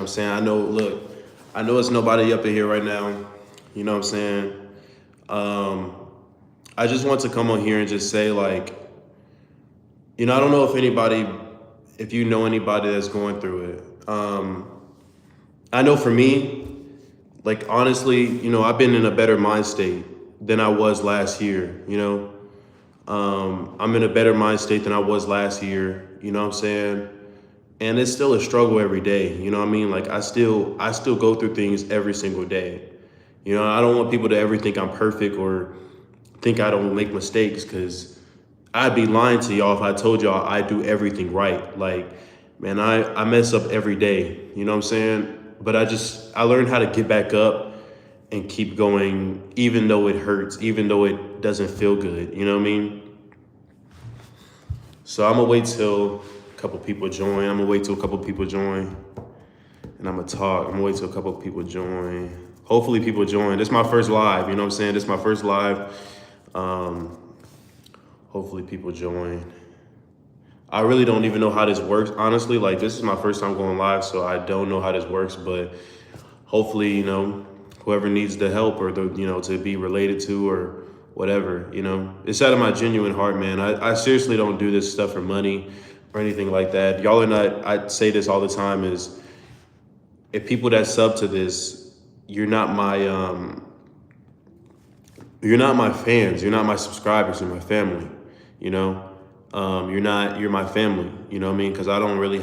I'm saying, I know it's nobody up in here right now. You know what I'm saying? Um, I just want to come on here and just say, like, I don't know if you know anybody that's going through it. I know for me, like, honestly, I've been in a better mind state than I was last year, I'm in a better mind state than I was last year, you know what I'm saying? And it's still a struggle every day, you know what I mean? Like I still go through things every single day. I don't want people to ever think I'm perfect or think I don't make mistakes, because I'd be lying to y'all if I told y'all I do everything right. Like, man, I mess up every day, you know what I'm saying? But I learned how to get back up and keep going, even though it hurts, even though it doesn't feel good, you know what I mean? So I'm gonna wait till a couple people join. And I'm gonna talk. I'm gonna wait till a couple people join. Hopefully people join. This is my first live, you know what I'm saying? This is my first live. Um, Hopefully people join. I really don't even know how this works, honestly. Like, this is my first time going live, so I don't know how this works, but hopefully, whoever needs the help or to be related to or whatever, it's out of my genuine heart, man. I seriously don't do this stuff for money or anything like that. Y'all are not, I say this all the time, is if people that sub to this, you're not my fans, you're not my subscribers, you're my family, you're my family, you know what I mean? Because I don't really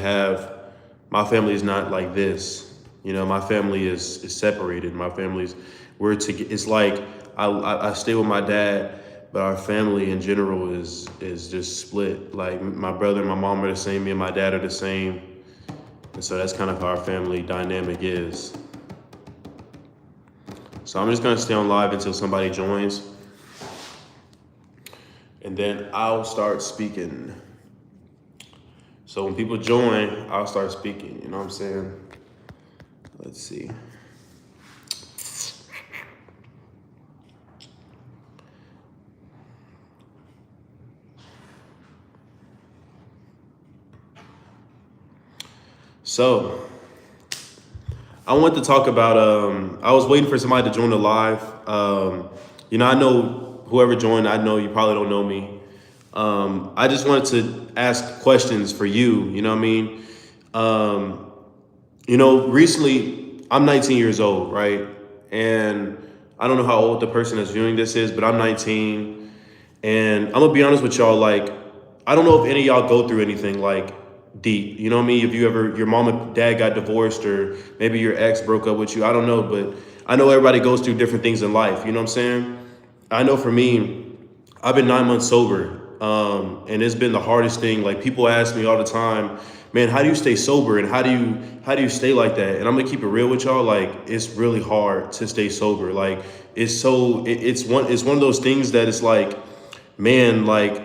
my family is not like this, my family is separated. It's like I stay with my dad, but our family in general is just split. Like, my brother and my mom are the same, me and my dad are the same. And so that's kind of how our family dynamic is. So I'm just gonna stay on live until somebody joins. And then I'll start speaking. So when people join, I'll start speaking, you know what I'm saying? Let's see. So I want to talk about, I was waiting for somebody to join the live. I know whoever joined, I know you probably don't know me. I just wanted to ask questions for you, you know what I mean? Recently, I'm 19 years old, right? And I don't know how old the person that's viewing this is, but I'm 19. And I'm gonna be honest with y'all, like, I don't know if any of y'all go through anything like deep, you know what I mean? If your mom and dad got divorced, or maybe your ex broke up with you, I don't know, but I know everybody goes through different things in life, you know what I'm saying? I know for me, I've been 9 months sober, and it's been the hardest thing. Like, people ask me all the time, man, how do you stay sober, and how do you stay like that? And I'm gonna keep it real with y'all. Like, it's really hard to stay sober. Like, it's one of those things that it's like, man, like,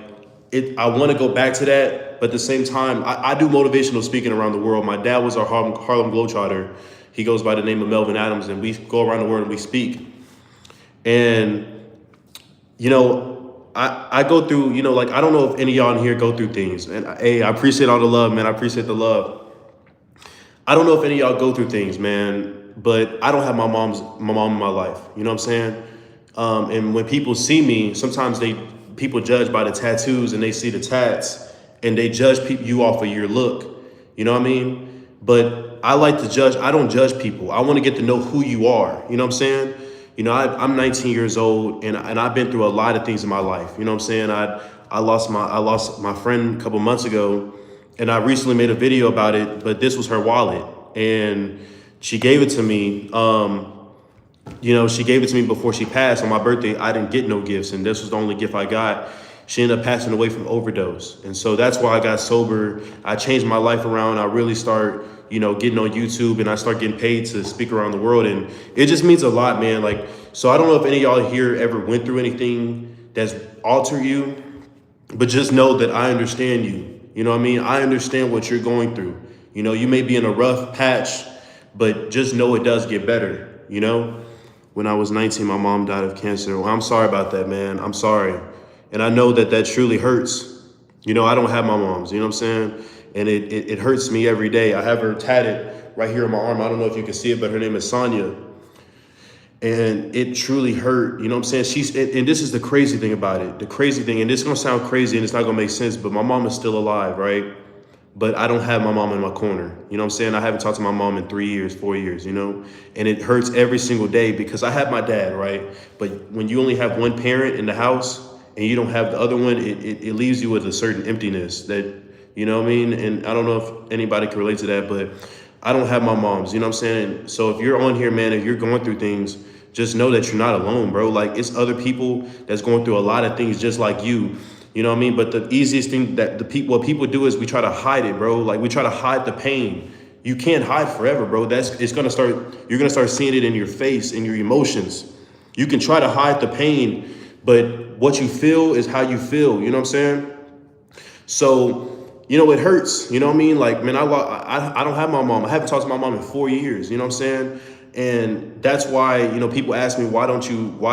I want to go back to that, but at the same time, I do motivational speaking around the world. My dad was our Harlem Globetrotter. He goes by the name of Melvin Adams, and we go around the world and we speak. And I go through, like, I don't know if any of y'all in here go through things. And hey, I appreciate all the love, man. I appreciate the love. I don't know if any of y'all go through things, man, but I don't have my mom in my life. You know what I'm saying? And when people see me, sometimes people judge by the tattoos, and they see the tats, and they judge you off of your look. You know what I mean? But I like to judge. I don't judge people. I want to get to know who you are. You know what I'm saying? I'm 19 years old, and I've been through a lot of things in my life. You know what I'm saying? I lost my friend a couple months ago, and I recently made a video about it. But this was her wallet, and she gave it to me. She gave it to me before she passed on my birthday. I didn't get no gifts, and this was the only gift I got. She ended up passing away from overdose. And so that's why I got sober. I changed my life around. I really start, getting on YouTube, and I start getting paid to speak around the world. And it just means a lot, man. Like, so I don't know if any of y'all here ever went through anything that's altered you, but just know that I understand you. You know what I mean? I understand what you're going through. You may be in a rough patch, but just know it does get better, When I was 19, my mom died of cancer. Well, I'm sorry about that, man. I'm sorry. And I know that truly hurts. I don't have my mom's, you know what I'm saying? And it hurts me every day. I have her tatted right here on my arm. I don't know if you can see it, but her name is Sonia. And it truly hurt. You know what I'm saying? And this is the crazy thing about it. The crazy thing, and this is gonna sound crazy and it's not gonna make sense, but my mom is still alive, right? But I don't have my mom in my corner. You know what I'm saying? I haven't talked to my mom in 3 years, 4 years, you know? And it hurts every single day because I have my dad, right? But when you only have one parent in the house and you don't have the other one, it leaves you with a certain emptiness that, you know what I mean? And I don't know if anybody can relate to that, but I don't have my mom's, you know what I'm saying? So if you're on here, man, if you're going through things, just know that you're not alone, bro. Like, it's other people that's going through a lot of things just like you. You know what I mean? But the easiest thing that what people do is we try to hide it, bro. Like, we try to hide the pain. You can't hide forever, bro. You're gonna start seeing it in your face, in your emotions. You can try to hide the pain, but what you feel is how you feel. You know what I'm saying? So, you know, it hurts. You know what I mean? Like, man, I don't have my mom. I haven't talked to my mom in 4 years. You know what I'm saying? And that's why, you know, people ask me, why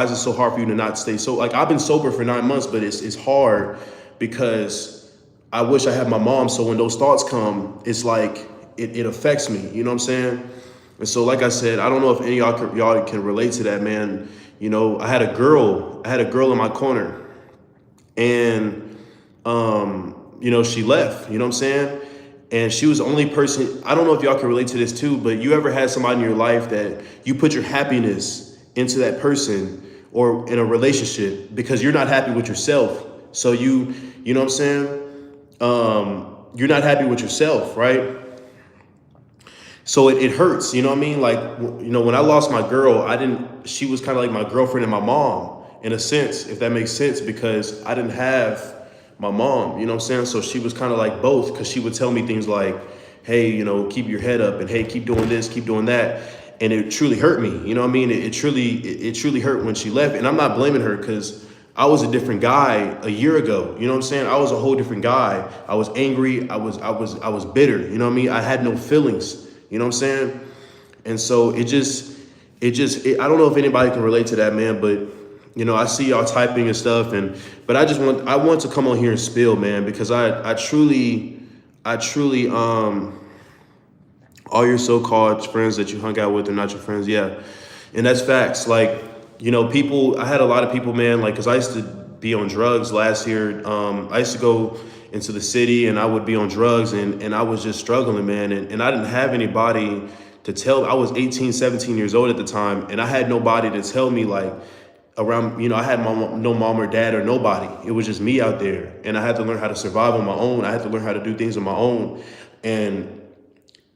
is it so hard for you to not stay so, like, I've been sober for 9 months, but it's hard because I wish I had my mom. So when those thoughts come, it's like, it affects me, you know what I'm saying? And so, like I said, I don't know if any of y'all can relate to that, man. You know, I had a girl in my corner and, you know, she left, you know what I'm saying? And she was the only person, I don't know if y'all can relate to this too, but you ever had somebody in your life that you put your happiness into that person or in a relationship because you're not happy with yourself. So you know what I'm saying? You're not happy with yourself, right? So it hurts, you know what I mean? Like, you know, when I lost my girl, she was kind of like my girlfriend and my mom in a sense, if that makes sense, because I didn't have my mom, you know what I'm saying? So she was kind of like both, because she would tell me things like, hey, you know, keep your head up, and hey, keep doing this, keep doing that. And it truly hurt me, you know what I mean? It truly hurt when she left. And I'm not blaming her, because I was a different guy a year ago, you know what I'm saying? I was a whole different guy. I was angry, I was bitter, you know what I mean? I had no feelings, you know what I'm saying? And so I don't know if anybody can relate to that, man, but you know, I see y'all typing and stuff, but I want to come on here and spill, man, because I truly, all your so-called friends that you hung out with are not your friends, yeah, and that's facts. Like, you know, I had a lot of people, man, like, because I used to be on drugs last year. I used to go into the city and I would be on drugs, and I was just struggling, man, and I didn't have anybody to tell. I was 18, 17 years old at the time, and I had nobody to tell me, like, around, you know, I had no mom or dad or nobody. It was just me out there, and I had to learn how to survive on my own. I had to learn how to do things on my own. And,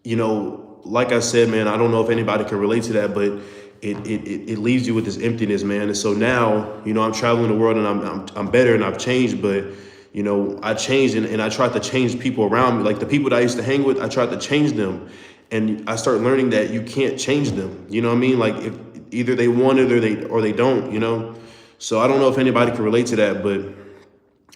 you know, like I said, man, I don't know if anybody can relate to that, but it leaves you with this emptiness, man. And so now, you know, I'm traveling the world and I'm better and I've changed, but, you know, I changed and I tried to change people around me. Like, the people that I used to hang with, I tried to change them, and I started learning that you can't change them. You know what I mean? Like, if either they want it or they don't, you know? So I don't know if anybody can relate to that, but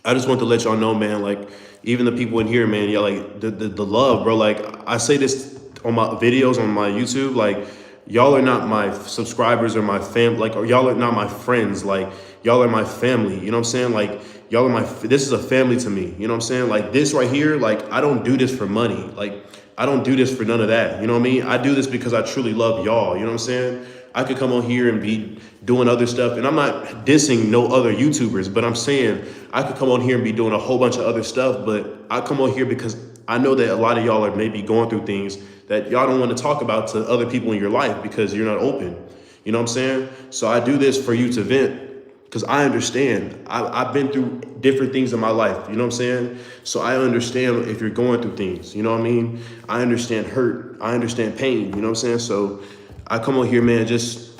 I just want to let y'all know, man, like, even the people in here, man, y'all, like, the love, bro. Like, I say this on my videos on my YouTube, like, y'all are not my subscribers or my fam, like, or y'all are not my friends, like, y'all are my family, you know what I'm saying? Like, y'all are this is a family to me, you know what I'm saying? Like, this right here, like, I don't do this for money. Like, I don't do this for none of that, you know what I mean? I do this because I truly love y'all, you know what I'm saying? I could come on here and be doing other stuff, and I'm not dissing no other YouTubers, but I'm saying I could come on here and be doing a whole bunch of other stuff, but I come on here because I know that a lot of y'all are maybe going through things that y'all don't want to talk about to other people in your life because you're not open. You know what I'm saying? So I do this for you to vent, because I understand. I've been through different things in my life, you know what I'm saying? So I understand if you're going through things, you know what I mean? I understand hurt, I understand pain, you know what I'm saying? So I come on here, man, just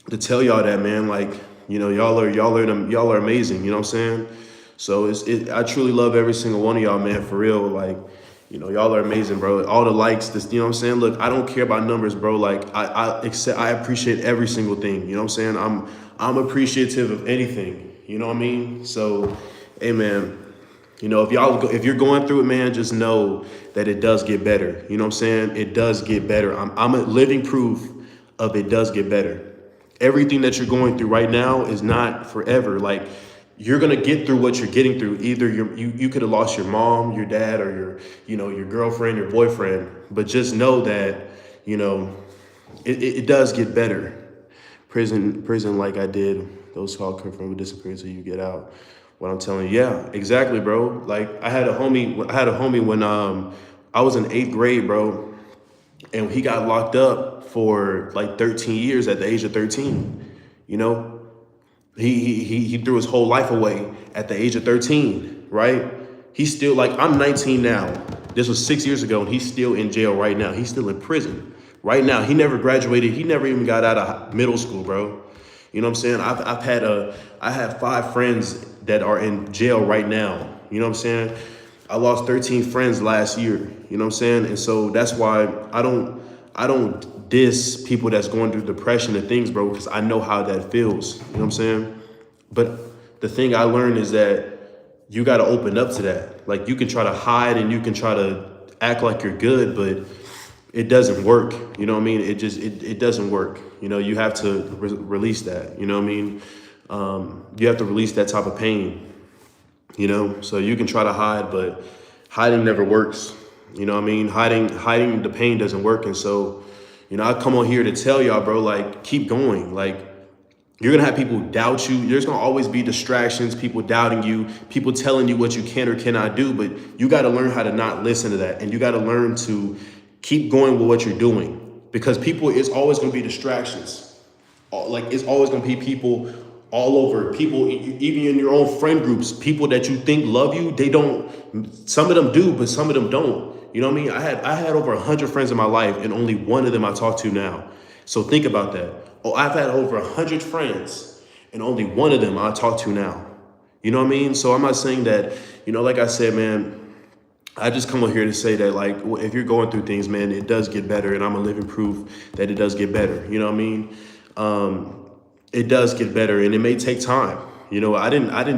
to tell y'all that, man, like, you know, y'all are amazing, you know what I'm saying? So I truly love every single one of y'all, man, for real. Like, you know, y'all are amazing, bro. All the likes, you know what I'm saying? Look, I don't care about numbers, bro. Like, I appreciate every single thing, you know what I'm saying? I'm appreciative of anything, you know what I mean? So, hey, man, you know, if you're going through it, man, just know that it does get better. You know what I'm saying? It does get better. I'm a living proof of it does get better. Everything that you're going through right now is not forever. Like, you're gonna get through what you're getting through. Either you could have lost your mom, your dad, or your girlfriend, your boyfriend. But just know that you know, it does get better. Prison like I did, those called confirmed with disappearance until you get out. What I'm telling you, yeah, exactly, bro. Like I had a homie when I was in 8th grade, bro, and he got locked up for like 13 years at the age of 13. You know, he threw his whole life away at the age of 13, right? He's still like, I'm 19 now. This was 6 years ago, and he's still in jail right now. He's still in prison right now. He never graduated. He never even got out of middle school, bro. You know what I'm saying? I have 5 friends that are in jail right now. You know what I'm saying? I lost 13 friends last year. You know what I'm saying? And so that's why I don't diss people that's going through depression and things, bro, because I know how that feels. You know what I'm saying? But the thing I learned is that you got to open up to that. Like, you can try to hide and you can try to act like you're good, but it doesn't work. You know what I mean? It doesn't work. You know, you have to release that. You know what I mean? You have to release that type of pain. You know, so you can try to hide, but hiding never works. You know what I mean? Hiding the pain doesn't work. And so, you know, I come on here to tell y'all, bro, like, keep going. Like, you're going to have people doubt you. There's going to always be distractions, people doubting you, people telling you what you can or cannot do. But you got to learn how to not listen to that. And you got to learn to keep going with what you're doing, because it's always going to be distractions. Like, it's always going to be people all over, people, even in your own friend groups, people that you think love you. They don't, some of them do, but some of them don't. You know what I mean? I had over 100 friends in my life, and only one of them I talk to now. So think about that. Oh, I've had over 100 friends, and only one of them I talk to now. You know what I mean? So I'm not saying that, you know, like I said, man, I just come on here to say that, like, if you're going through things, man, it does get better, and I'm a living proof that it does get better. You know what I mean? It does get better, and it may take time. You know,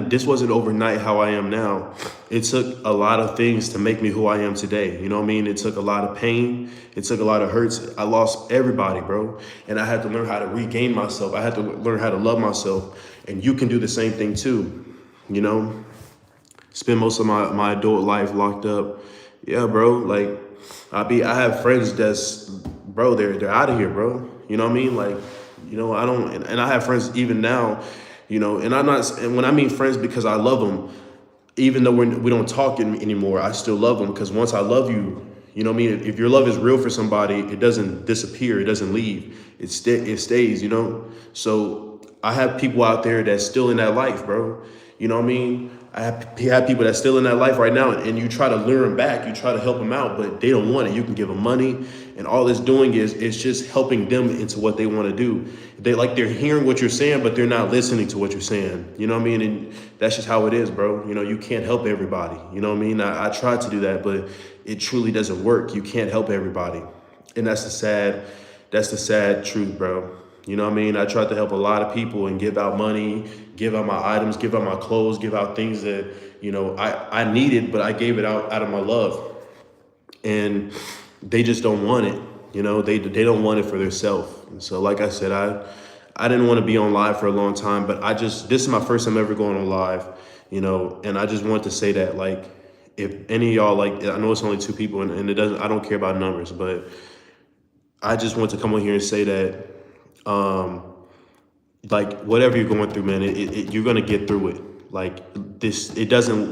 this wasn't overnight how I am now. It took a lot of things to make me who I am today. You know what I mean? It took a lot of pain. It took a lot of hurts. I lost everybody, bro. And I had to learn how to regain myself. I had to learn how to love myself. And you can do the same thing too. You know, spend most of my adult life locked up. Yeah, bro. Like, I have friends bro, they're out of here, bro. You know what I mean? Like, you know, and I have friends even now, you know, and when I mean friends, because I love them, even though we don't talk anymore, I still love them, because once I love you, you know what I mean? If your love is real for somebody, it doesn't disappear. It doesn't leave. It stays, you know? So I have people out there that's still in that life, bro. You know what I mean? I have people that's still in that life right now, and you try to lure them back, you try to help them out, but they don't want it. You can give them money, and all it's doing is it's just helping them into what they want to do. They're hearing what you're saying, but they're not listening to what you're saying. You know what I mean? And that's just how it is, bro. You know, you can't help everybody. You know what I mean? I tried to do that, but it truly doesn't work. You can't help everybody, and that's the sad truth, bro. You know what I mean? I tried to help a lot of people and give out money, give out my items, give out my clothes, give out things that, you know, I needed, but I gave it out of my love. And they just don't want it. You know, they don't want it for themselves. And so, like I said, I didn't want to be on live for a long time, but this is my first time ever going on live, you know, and I just want to say that, like, if any of y'all, like, I know it's only 2 people, and I don't care about numbers, but I just want to come on here and say that, like, whatever you're going through, man, you're going to get through it. Like,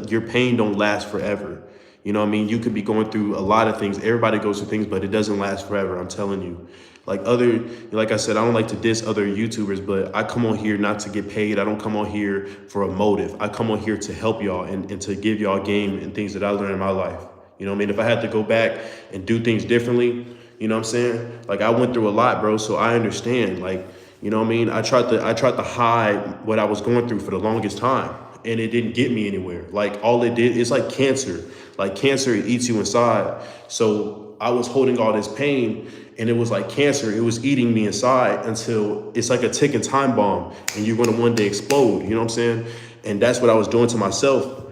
your pain don't last forever. You know what I mean? You could be going through a lot of things. Everybody goes through things, but it doesn't last forever. I'm telling you. Like I said, I don't like to diss other YouTubers, but I come on here not to get paid. I don't come on here for a motive. I come on here to help y'all and to give y'all game and things that I learned in my life. You know what I mean? If I had to go back and do things differently, you know what I'm saying? Like, I went through a lot, bro, so I understand. Like, you know what I mean? I tried to hide what I was going through for the longest time, and it didn't get me anywhere. Like, all it did, it's like cancer. Like, cancer, it eats you inside. So I was holding all this pain, and it was like cancer. It was eating me inside until it's like a ticking time bomb, and you're going to one day explode. You know what I'm saying? And that's what I was doing to myself.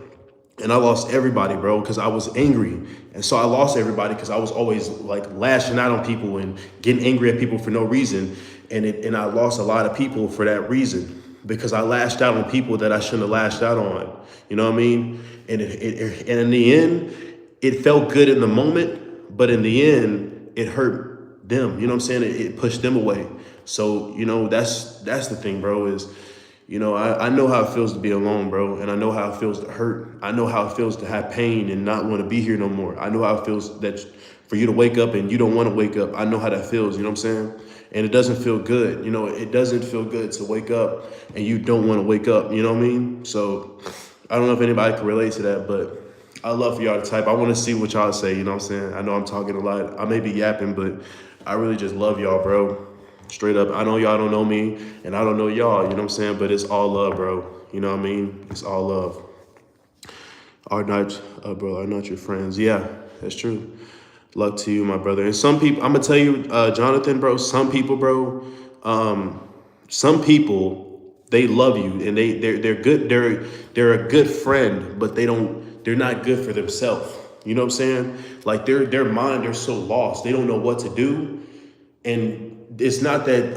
And I lost everybody, bro, because I was angry. And so I lost everybody because I was always, like, lashing out on people and getting angry at people for no reason. And I lost a lot of people for that reason, because I lashed out on people that I shouldn't have lashed out on. You know what I mean? And in the end, it felt good in the moment, but in the end, it hurt them. You know what I'm saying? It pushed them away. So, that's the thing, bro, is, I know how it feels to be alone, bro. And I know how it feels to hurt. I know how it feels to have pain and not want to be here no more. I know how it feels that for you to wake up and you don't want to wake up. I know how that feels, you know what I'm saying? And it doesn't feel good. It doesn't feel good to wake up and you don't want to wake up. You know what I mean? So I don't know if anybody can relate to that, but I love for y'all to type. I want to see what y'all say. You know what I'm saying? I know I'm talking a lot. I may be yapping, but I really just love y'all, bro. Straight up. I know y'all don't know me and I don't know y'all. You know what I'm saying? But it's all love, bro. You know what I mean? It's all love. Bro, are not your friends. Yeah, that's true. Luck to you, my brother. And some people, I'm gonna tell you, Jonathan, bro. Some people, bro. Some people, they love you and they're good. They're a good friend, but they're not good for themselves. You know what I'm saying? Like their mind, they're so lost. They don't know what to do, and it's not that.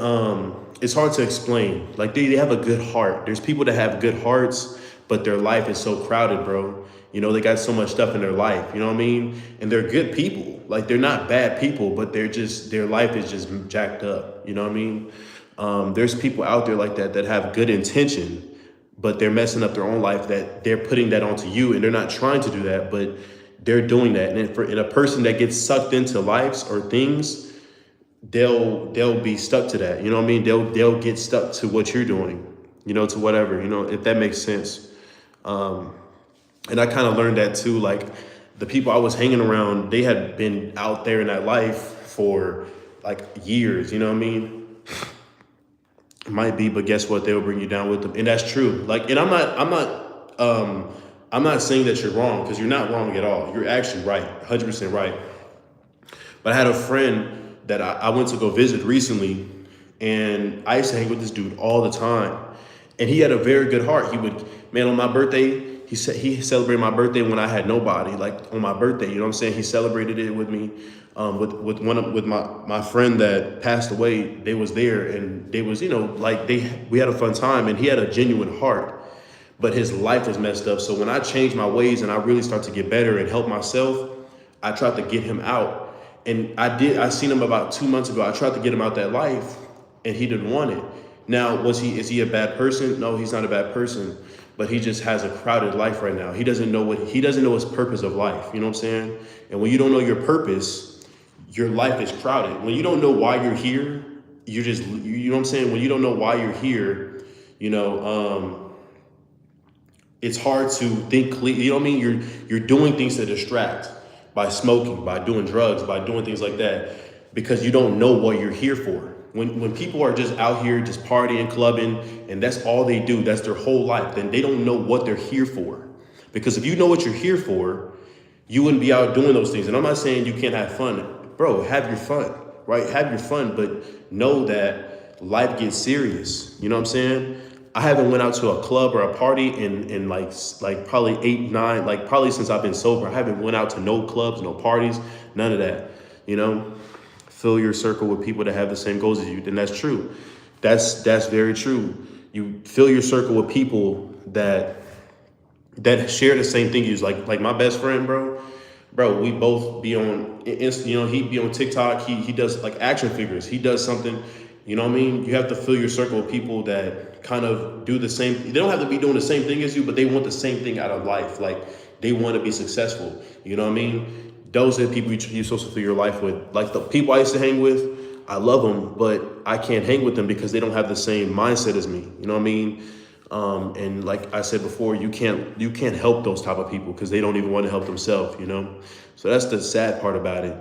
It's hard to explain. Like they have a good heart. There's people that have good hearts, but their life is so crowded, bro. They got so much stuff in their life, you know what I mean? And they're good people. Like they're not bad people, but their life is just jacked up. You know what I mean? There's people out there like that have good intention, but they're messing up their own life, that they're putting that onto you, and they're not trying to do that, but they're doing that. And a person that gets sucked into lives or things, they'll be stuck to that. You know what I mean? They'll get stuck to what you're doing, to whatever, if that makes sense. And I kind of learned that too. Like the people I was hanging around, they had been out there in that life for like years, you know what I mean? It might be, but guess what? They'll bring you down with them. And that's true. Like, and I'm not saying that you're wrong, because you're not wrong at all. You're actually right, 100% right. But I had a friend that I went to go visit recently, and I used to hang with this dude all the time. And he had a very good heart. On my birthday, he celebrated my birthday when I had nobody, like on my birthday, you know what I'm saying? He celebrated it with me, with my friend that passed away. They was there, and they was, we had a fun time, and he had a genuine heart, but his life was messed up. So when I changed my ways and I really started to get better and help myself, I tried to get him out. And I seen him about 2 months ago. I tried to get him out that life, and he didn't want it. Now, is he a bad person? No, he's not a bad person, but he just has a crowded life right now. He doesn't know his purpose of life. You know what I'm saying? And when you don't know your purpose, your life is crowded. When you don't know why you're here, you know what I'm saying? When you don't know why you're here, it's hard to think clearly. You know what I mean? You're doing things to distract, by smoking, by doing drugs, by doing things like that, because you don't know what you're here for. When people are just out here just partying, clubbing, and that's all they do, that's their whole life, then they don't know what they're here for. Because if you know what you're here for, you wouldn't be out doing those things. And I'm not saying you can't have fun. Bro, have your fun, right? Have your fun, but know that life gets serious. You know what I'm saying? I haven't went out to a club or a party in like probably 8, 9, like probably since I've been sober. I haven't went out to no clubs, no parties, none of that, Fill your circle with people that have the same goals as you. Then that's true. That's very true. You fill your circle with people that share the same thing as you. Like my best friend, bro, we both be on, he'd be on TikTok. He does like action figures. He does something, you know what I mean? You have to fill your circle with people that kind of do the same. They don't have to be doing the same thing as you, but they want the same thing out of life. Like they want to be successful. You know what I mean? Those are the people you're supposed to fill your life with. Like the people I used to hang with, I love them, but I can't hang with them because they don't have the same mindset as me. You know what I mean? And like I said before, you can't help those type of people because they don't even want to help themselves. So that's the sad part about it.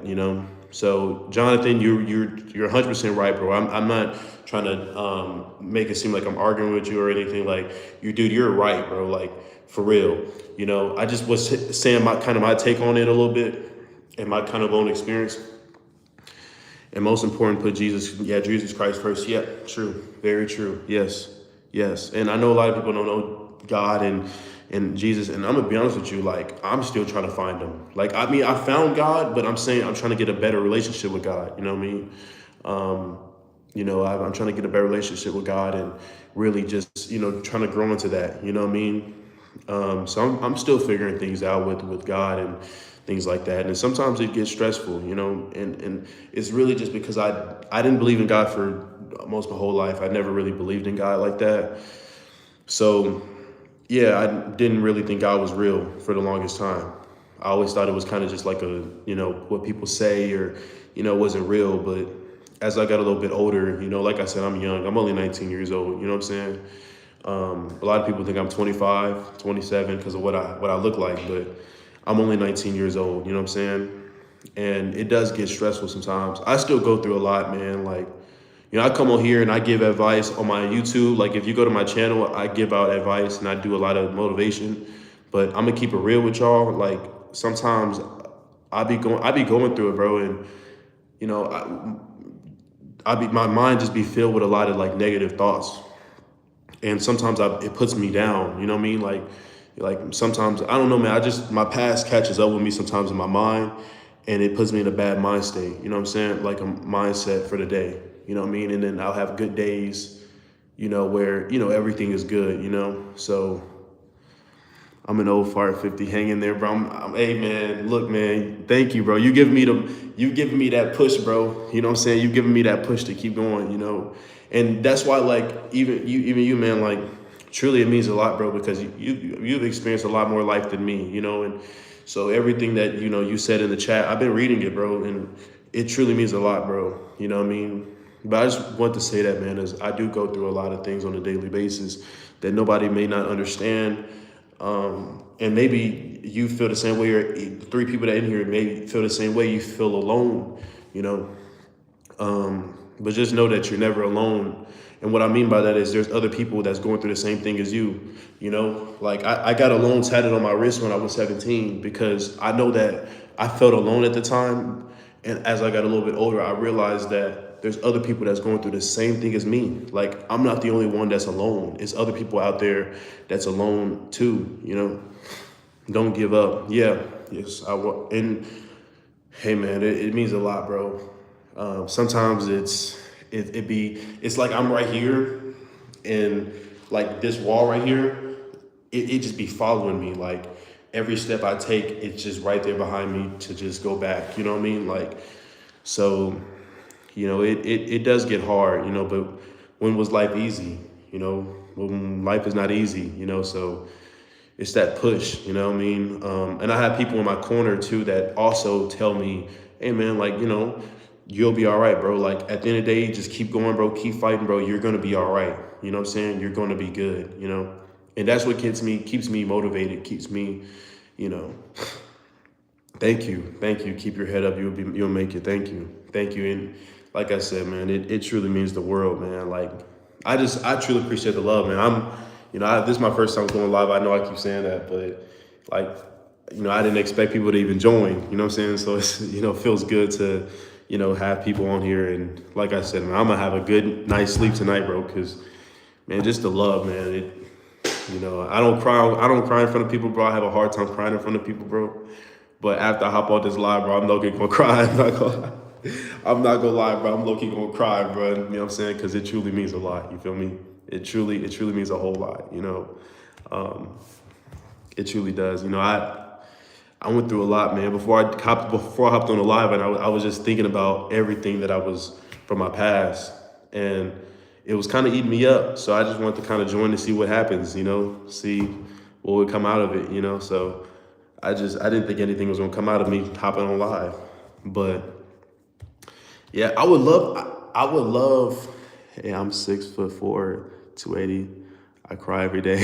So Jonathan, you're 100% right, bro. I'm not trying to make it seem like I'm arguing with you or anything. Like you're right, bro. Like for real. I just was saying my take on it a little bit and my kind of own experience. And most important, put Jesus Christ first. Yeah, true. Very true. Yes. And I know a lot of people don't know God and Jesus. And I'm going to be honest with you, like, I'm still trying to find him. Like, I mean, I found God, but I'm saying I'm trying to get a better relationship with God. You know what I mean? I'm trying to get a better relationship with God and really just, trying to grow into that. You know what I mean? So I'm still figuring things out with God and things like that. And sometimes it gets stressful, you know, and it's really just because I didn't believe in God for most my whole life. I never really believed in God like that. So yeah, I didn't really think God was real for the longest time. I always thought it was kind of just like a, you know, what people say, or, you know, wasn't real. But as I got a little bit older, you know, like I said, I'm young. I'm only 19 years old. You know what I'm saying? A lot of people think I'm 25, 27 because of what I look like, but I'm only 19 years old. You know what I'm saying? And it does get stressful sometimes. I still go through a lot, man. Like, you know, I come on here and I give advice on my YouTube. Like, if you go to my channel, I give out advice and I do a lot of motivation. But I'm gonna keep it real with y'all. Like, sometimes I be going through it, bro, and you know, my mind just be filled with a lot of like negative thoughts, and sometimes it puts me down. You know what I mean? Like sometimes I don't know, man. My past catches up with me sometimes in my mind, and it puts me in a bad mind state. You know what I'm saying? Like a mindset for the day. You know what I mean? And then I'll have good days, you know, where you know everything is good. You know, so I'm an old fart 50 hanging there, bro. Hey man, look, man, thank you, bro. You giving me that push, bro. You know what I'm saying? You giving me that push to keep going, you know? And that's why, like, even you, man, like, truly it means a lot, bro, because you've experienced a lot more life than me, you know? And so everything that, you know, you said in the chat, I've been reading it, bro, and it truly means a lot, bro. You know what I mean? But I just want to say that, man, as I do go through a lot of things on a daily basis that nobody may not understand. And maybe you feel the same way, or three people that in here may feel the same way. You feel alone, you know. But just know that you're never alone. And what I mean by that is there's other people that's going through the same thing as you, you know. Like I got alone tatted on my wrist when I was 17 because I know that I felt alone at the time. And as I got a little bit older, I realized that there's other people that's going through the same thing as me. Like I'm not the only one that's alone. It's other people out there that's alone too, you know. Don't give up. Yeah, yes, I will. And hey, man, it means a lot, bro. Sometimes it's like I'm right here, and like this wall right here, it just be following me. Like every step I take, it's just right there behind me to just go back. You know what I mean? Like, so, you know, it does get hard, you know, but when was life easy? You know, when life is not easy, you know, so it's that push, you know what I mean? And I have people in my corner too that also tell me, hey man, like, you know, you'll be all right, bro. Like at the end of the day, just keep going, bro. Keep fighting, bro. You're gonna be all right. You know what I'm saying? You're gonna be good, you know? And that's what keeps me motivated, keeps me, you know. Thank you. Keep your head up. You'll make it. Thank you. And like I said, man, it truly means the world, man. Like I truly appreciate the love, man. This is my first time going live. I know I keep saying that, but like, you know, I didn't expect people to even join, you know what I'm saying? So it's, you know, feels good to, you know, have people on here. And like I said, man, I'm gonna have a good night's sleep tonight, bro. Cause man, just the love, man. You know, I don't cry in front of people, bro. I have a hard time crying in front of people, bro. But after I hop on this live, bro, I'm low-key gonna cry. I'm not gonna lie, bro. I'm low-key gonna cry, bro. You know what I'm saying? Because it truly means a lot. You feel me? It truly means a whole lot. You know, it truly does. You know, I went through a lot, man. Before I hopped on the live, and I was just thinking about everything that I was from my past, and it was kind of eating me up. So I just wanted to kind of join to see what happens. You know, see what would come out of it. You know, so. I didn't think anything was gonna come out of me hopping on live, but yeah, I would love. Hey, I'm 6'4", 280. I cry every day.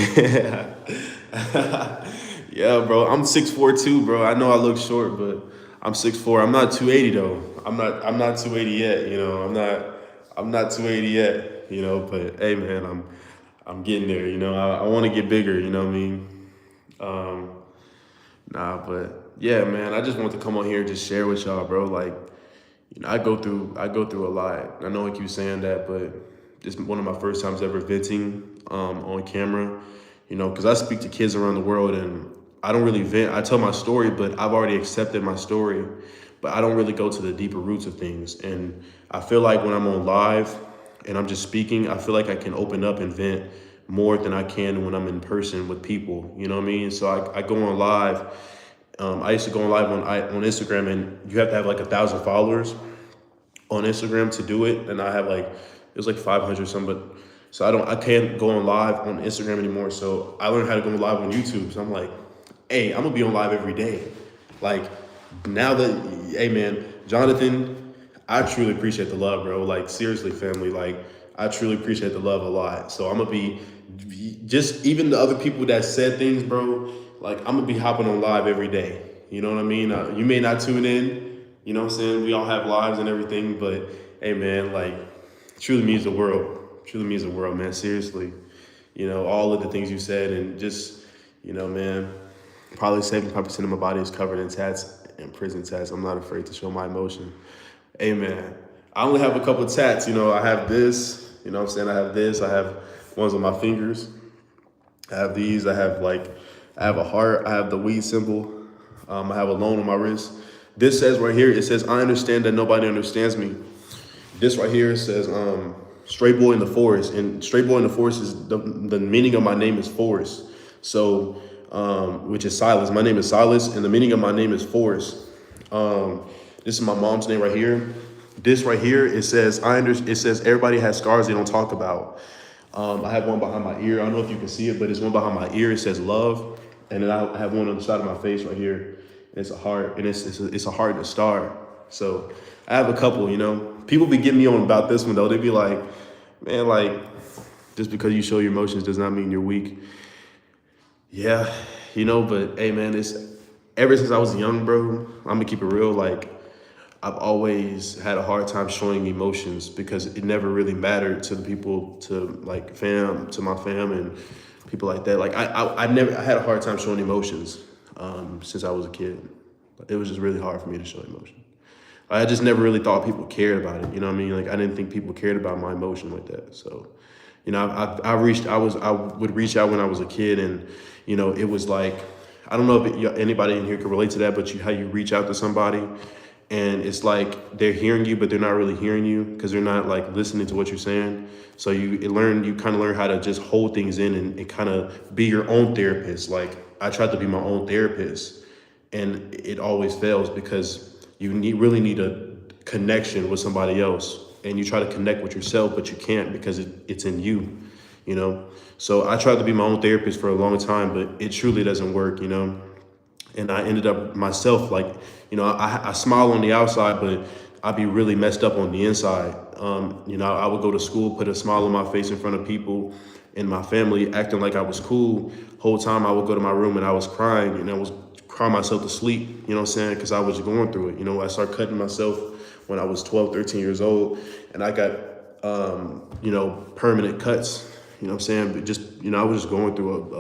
Yeah, bro, I'm 6'4" too, bro. I know I look short, but I'm 6'4". I'm not 280 though. I'm not 280 yet. You know, I'm not 280 yet. You know, but hey, man, I'm getting there. You know, I want to get bigger. You know what I mean? Nah, but yeah, man, I just want to come on here and just share with y'all, bro. Like, you know, I go through a lot. I know I keep saying that, but this is one of my first times ever venting on camera, you know, because I speak to kids around the world and I don't really vent. I tell my story, but I've already accepted my story, but I don't really go to the deeper roots of things. And I feel like when I'm on live and I'm just speaking, I feel like I can open up and vent more than I can when I'm in person with people, you know what I mean? So I go on live I used to go live on Instagram, and you have to have like 1,000 followers on Instagram to do it, and I have like it was like 500 some, but so I can't go on live on Instagram anymore. So I learned how to go live on YouTube. So I'm like, hey, I'm gonna be on live every day. Like now that, hey man, Jonathan, I truly appreciate the love, bro. Like seriously, family, like I truly appreciate the love a lot. So I'm gonna be just even the other people that said things, bro. Like I'm gonna be hopping on live every day. You know what I mean? You may not tune in. You know what I'm saying? We all have lives and everything, but hey, man, like truly means the world. Truly means the world, man. Seriously, you know all of the things you said, and just man, probably 75% of my body is covered in tats and prison tats. I'm not afraid to show my emotion. Hey, man, I only have a couple of tats. I have this. You know what I'm saying? I have this. I have ones on my fingers. I have these. I have a heart. I have the weed symbol. I have a loan on my wrist. This says right here, it says, I understand that nobody understands me. This right here says, stray boy in the forest. And stray boy in the forest is the meaning of my name is forest. So, which is Silas. My name is Silas, and the meaning of my name is forest. This is my mom's name right here. This right here, it says, it says everybody has scars they don't talk about. I have one behind my ear. I don't know if you can see it, but it's one behind my ear. It says love. And then I have one on the side of my face right here. And it's a heart. And it's a heart and a star. So I have a couple, People be getting me on about this one, though. They be like, man, like, just because you show your emotions does not mean you're weak. Yeah, but hey, man, it's ever since I was young, bro, I'm going to keep it real. Like, I've always had a hard time showing emotions because it never really mattered to the people, to my fam and people like that. Like I had a hard time showing emotions since I was a kid. It was just really hard for me to show emotion. I just never really thought people cared about it. You know what I mean? Like I didn't think people cared about my emotion like that. So, I would reach out when I was a kid, and it was like, I don't know if anybody in here can relate to that, but how you reach out to somebody. And it's like they're hearing you, but they're not really hearing you because they're not like listening to what you're saying. So you kind of learn how to just hold things in and kind of be your own therapist. Like I tried to be my own therapist, and it always fails because you really need a connection with somebody else, and you try to connect with yourself, but you can't because it's in you, So I tried to be my own therapist for a long time, but it truly doesn't work, And I ended up myself like, I smile on the outside, but I'd be really messed up on the inside. I would go to school, put a smile on my face in front of people in my family, acting like I was cool. Whole time I would go to my room and I was crying, and I was crying myself to sleep, you know what I'm saying? Because I was going through it. I started cutting myself when I was 12, 13 years old, and I got, permanent cuts, you know what I'm saying? But just, I was just going through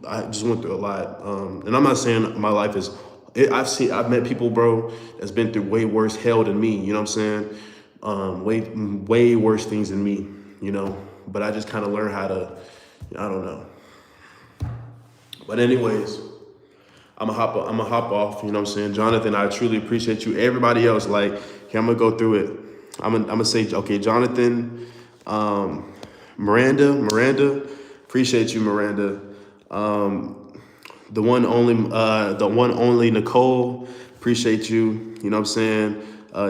I just went through a lot. And I'm not saying my life is, I've met people, bro, that's been through way worse hell than me, you know what I'm saying? Way worse things than me, but I just kind of learned how to, I don't know. But anyways, I'm gonna hop off, you know what I'm saying? Jonathan, I truly appreciate you. Everybody else, like, here, I'm gonna go through it. I'm gonna say, okay, Jonathan, Miranda, appreciate you, Miranda. The one only Nicole, appreciate you. You know what I'm saying?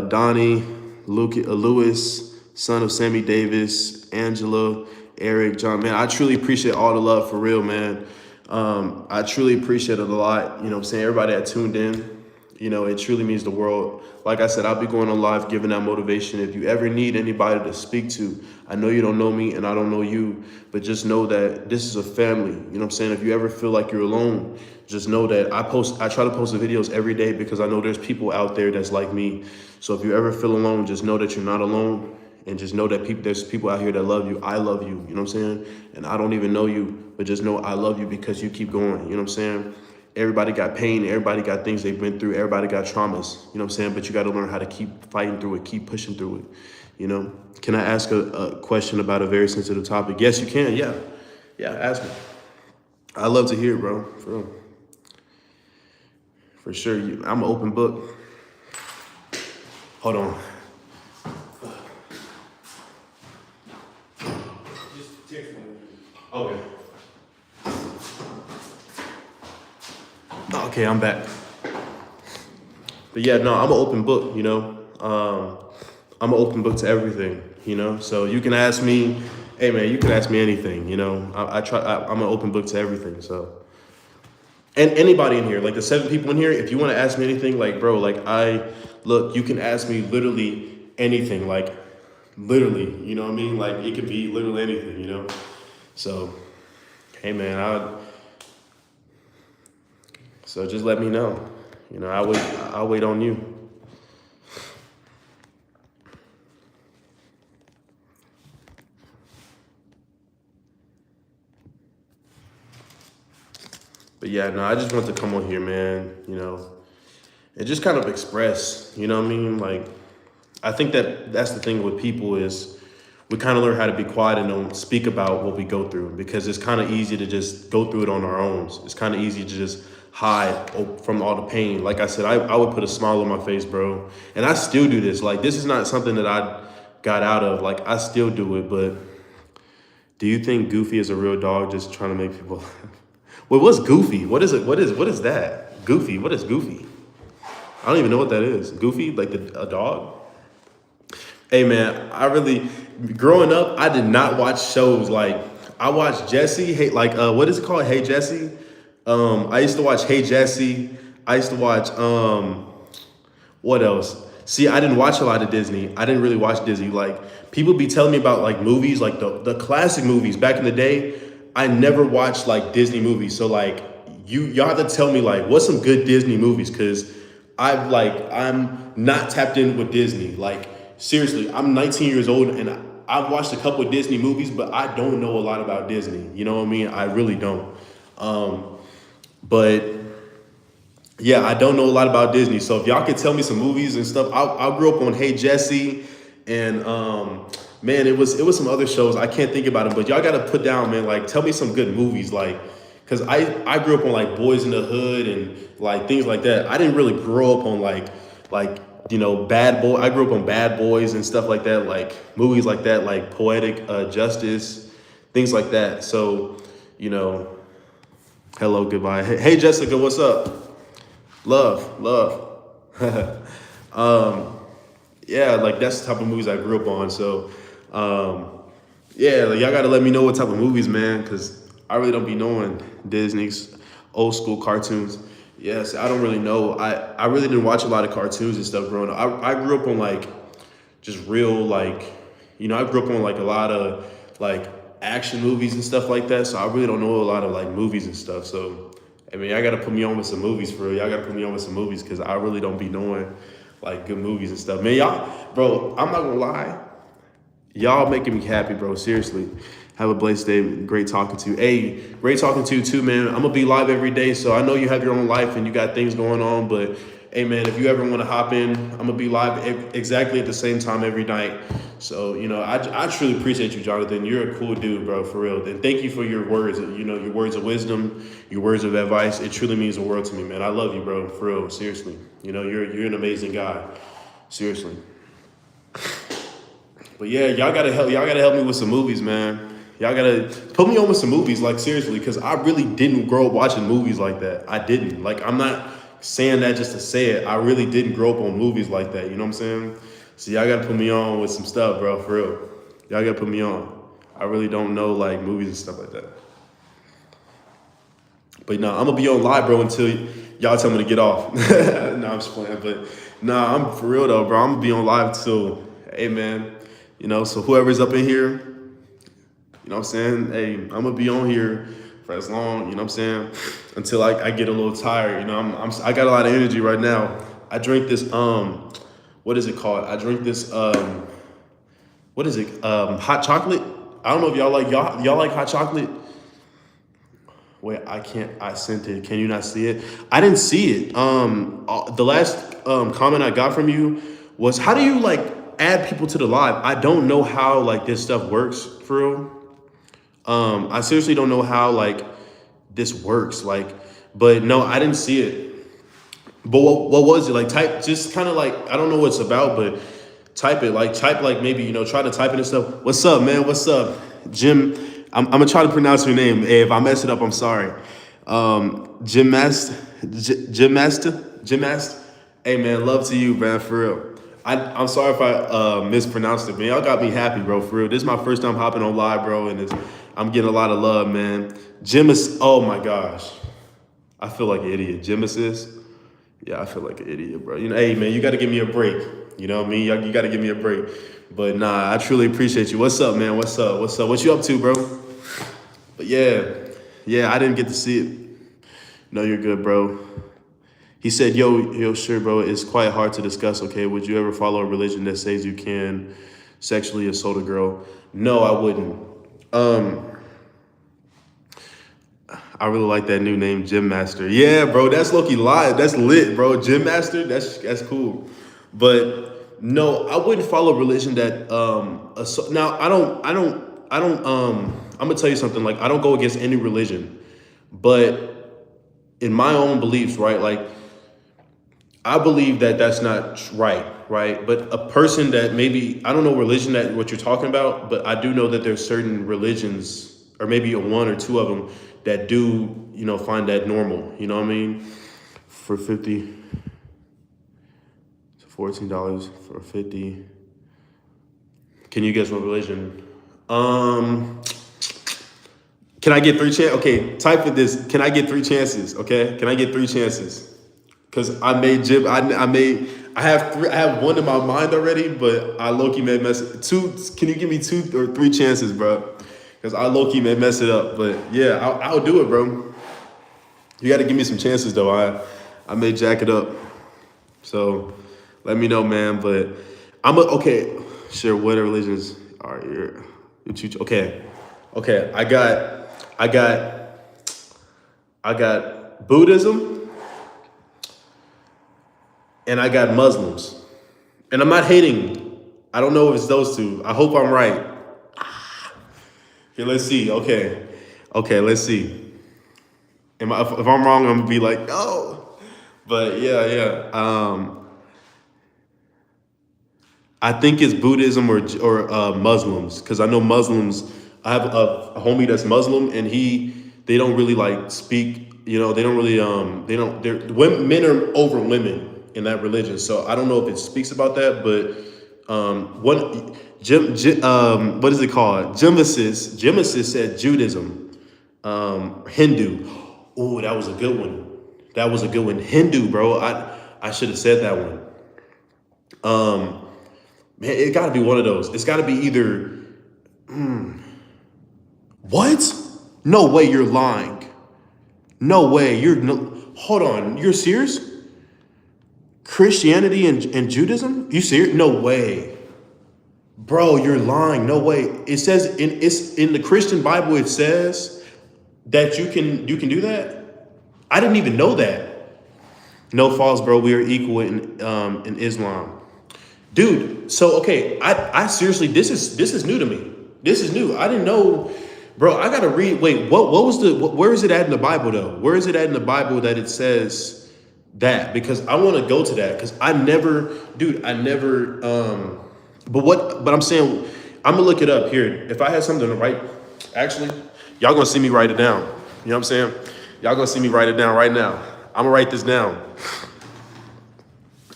Donnie, Lewis, son of Sammy Davis, Angela, Eric, John, man, I truly appreciate all the love for real, man. I truly appreciate it a lot. You know what I'm saying? Everybody that tuned in, it truly means the world. Like I said, I'll be going on live giving that motivation. If you ever need anybody to speak to, I know you don't know me and I don't know you, but just know that this is a family. You know what I'm saying? If you ever feel like you're alone, just know that I try to post the videos every day because I know there's people out there that's like me. So if you ever feel alone, just know that you're not alone, and just know that there's people out here that love you. I love you, you know what I'm saying? And I don't even know you, but just know I love you because you keep going, you know what I'm saying? Everybody got pain. Everybody got things they've been through. Everybody got traumas. You know what I'm saying? But you got to learn how to keep fighting through it, keep pushing through it. Can I ask a question about a very sensitive topic? Yes, you can. Yeah. Yeah, ask me. I love to hear it, bro. For real. For sure. I'm an open book. Hold on. Just text me. Okay. Oh, Okay, I'm back. But yeah, no, I'm an open book, I'm an open book to everything, So you can ask me, hey man, you can ask me anything, I'm an open book to everything. So, and anybody in here, like the 7 people in here, if you want to ask me anything, like bro, look, you can ask me literally anything, like literally, you know what I mean? Like it could be literally anything. So, hey man, so just let me know. I'll wait on you. But yeah, no, I just want to come on here, man, and just kind of express, you know what I mean? Like, I think that's the thing with people is we kind of learn how to be quiet and don't speak about what we go through because it's kind of easy to just go through it on our own. It's kind of easy to just hide from all the pain. Like I said, I would put a smile on my face, bro. And I still do this. Like, this is not something that I got out of. Like, I still do it. But do you think Goofy is a real dog just trying to make people laugh? Well, what's Goofy? What is it? What is that? Goofy. What is Goofy? I don't even know what that is. Goofy, like a dog? Hey man, growing up, I did not watch shows like I watched Jesse. Hey, what is it called? Hey Jesse. I used to watch Hey Jesse. I used to watch what else? See, I didn't watch a lot of Disney. I didn't really watch Disney. Like people be telling me about like movies, like the classic movies back in the day. I never watched like Disney movies. So like y'all have to tell me like what's some good Disney movies because I'm not tapped in with Disney. Like seriously, I'm 19 years old and I've watched a couple of Disney movies, but I don't know a lot about Disney. You know what I mean? I really don't. But yeah, I don't know a lot about Disney. So if y'all could tell me some movies and stuff, I grew up on Hey Jesse and man, it was some other shows. I can't think about it, but y'all gotta put down, man, like tell me some good movies, like because I grew up on like Boys in the Hood and like things like that. I didn't really grow up on like Bad Boy. I grew up on Bad Boys and stuff like that, like movies like that, like Poetic Justice, things like that. So, hello, goodbye. Hey Jessica, what's up? Love. Yeah, like that's the type of movies I grew up on. So, yeah, like, y'all gotta let me know what type of movies, man, because I really don't be knowing Disney's old school cartoons. Yes, I don't really know. I really didn't watch a lot of cartoons and stuff growing up. I grew up on like just real like, I grew up on like a lot of like action movies and stuff like that. So I really don't know a lot of like movies and stuff. So I mean, y'all gotta put me on with some movies for real. Y'all gotta put me on with some movies because I really don't be knowing like good movies and stuff. Man, y'all, bro, I'm not gonna lie. Y'all making me happy, bro. Seriously. Have a blessed day. Great talking to you. Hey, great talking to you too, man. I'm gonna be live every day, so I know you have your own life and you got things going on, but hey, man, if you ever want to hop in, I'm gonna be live exactly at the same time every night. So, I truly appreciate you, Jonathan. You're a cool dude, bro, for real. And thank you for your words, your words of wisdom, your words of advice. It truly means the world to me, man. I love you, bro, for real. Seriously. You're an amazing guy. Seriously. But yeah, y'all gotta help me with some movies, man. Y'all gotta put me on with some movies, like seriously, because I really didn't grow up watching movies like that. I didn't. Like, I'm not saying that just to say it. I really didn't grow up on movies like that. You know what I'm saying? So y'all gotta put me on with some stuff, bro, for real. Y'all gotta put me on. I really don't know like movies and stuff like that. But no, I'm gonna be on live, bro, until y'all tell me to get off. No, I'm just playing. But nah, I'm for real though, bro. I'm gonna be on live till, hey man, so whoever's up in here, you know what I'm saying? Hey, I'm gonna be on here for as long, you know what I'm saying, until I get a little tired. I got a lot of energy right now. I drink this what is it called? I drink this what is it? Hot chocolate. I don't know if y'all like hot chocolate. Wait, I sent it. Can you not see it? I didn't see it. The last comment I got from you was, how do you like add people to the live? I don't know how like this stuff works for real. I seriously don't know how like this works. Like, but no, I didn't see it. But what was it? Like type, just kind of like, I don't know what it's about, but type it. Like type like maybe, try to type it and stuff. What's up, man? What's up? Jim, I'm gonna try to pronounce your name. Hey, if I mess it up, I'm sorry. Gymnast. Hey man, love to you, man, for real. I'm sorry if I mispronounced it, man. Y'all got me happy, bro, for real. This is my first time hopping on live, bro, and I'm getting a lot of love, man. Oh my gosh. I feel like an idiot. Gemesis. Yeah, I feel like an idiot, bro. Hey man, you got to give me a break. You know what I mean? You got to give me a break. But nah, I truly appreciate you. What's up, man? What's up? What you up to, bro? But yeah, I didn't get to see it. No, you're good, bro. He said, yo, sure, bro. It's quite hard to discuss. Okay, would you ever follow a religion that says you can sexually assault a girl? No, I wouldn't. I really like that new name, Gym Master. Yeah, bro, that's low-key live. That's lit, bro. Gym Master, that's cool. But no, I wouldn't follow a religion that now I'm gonna tell you something, like I don't go against any religion, but in my own beliefs, right? Like I believe that that's not right? But a person that maybe, I don't know religion that what you're talking about, but I do know that there's certain religions, or maybe one or two of them, that do, find that normal. You know what I mean? For 50 to $14 for 50. Can you guess what religion? Can I get 3 chances? Okay, type in this. Can I get 3 chances? Okay, can I get 3 chances? Because I made Jim. I have 3. I have one in my mind already, but I low-key may mess it. 2. Can you give me 2 or 3 chances, bro? Because I low-key may mess it up. But yeah, I'll do it, bro. You got to give me some chances, though. I may jack it up. So let me know, man. But okay. Sure. What religions are here? Okay. Okay. I got Buddhism, and I got Muslims. And I'm not hating. I don't know if it's those two. I hope I'm right. Okay, let's see. Okay, let's see. If I'm wrong, I'm gonna be like, no. But yeah. I think it's Buddhism or Muslims, because I know Muslims. I have a homie that's Muslim, and they don't really like speak. They don't really men are over women in that religion. So I don't know if it speaks about that, but what is it called? Genesis said Judaism. Hindu. Oh, that was a good one. Hindu, bro. I should have said that one. Man, it got to be one of those. It's got to be either. What? No way, you're lying. No way, hold on, you're serious? Christianity and Judaism? You serious? No way. Bro, you're lying. No way. It says it's in the Christian Bible, it says that you can do that? I didn't even know that. No false, bro. We are equal in Islam. Dude, so okay, I seriously, this is new to me. This is new. I didn't know, bro. I gotta read. Wait, where is it at in the Bible though? Where is it at in the Bible that it says that? Because I want to go to that, because I never. But I'm saying, I'm gonna look it up here. If I had something to write, actually, y'all gonna see me write it down. You know what I'm saying? Y'all gonna see me write it down right now. I'm gonna write this down.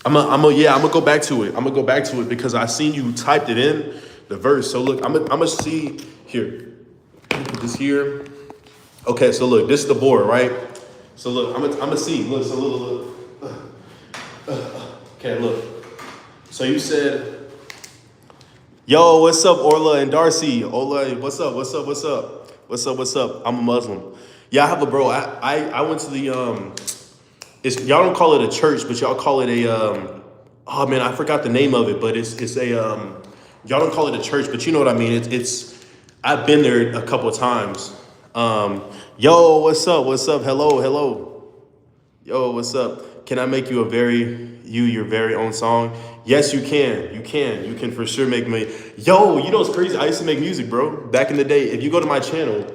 I'm gonna go back to it. I'm gonna go back to it because I seen you typed it in the verse. So look, I'm gonna see here. Put this here. Okay, so look, this is the board, right? So look, I'm gonna see. Look, so look. Okay, look. So you said, yo, what's up, Orla and Darcy? Orla, what's up? I'm a Muslim. Yeah, I have a bro. I went to the y'all don't call it a church, but y'all call it a oh man, I forgot the name of it, but it's a y'all don't call it a church, but you know what I mean. It's I've been there a couple of times. Yo, what's up? Hello. Yo, what's up? Can I make you your very own song? Yes, you can. You can for sure make me. Yo, you know what's crazy? I used to make music, bro. Back in the day, if you go to my channel,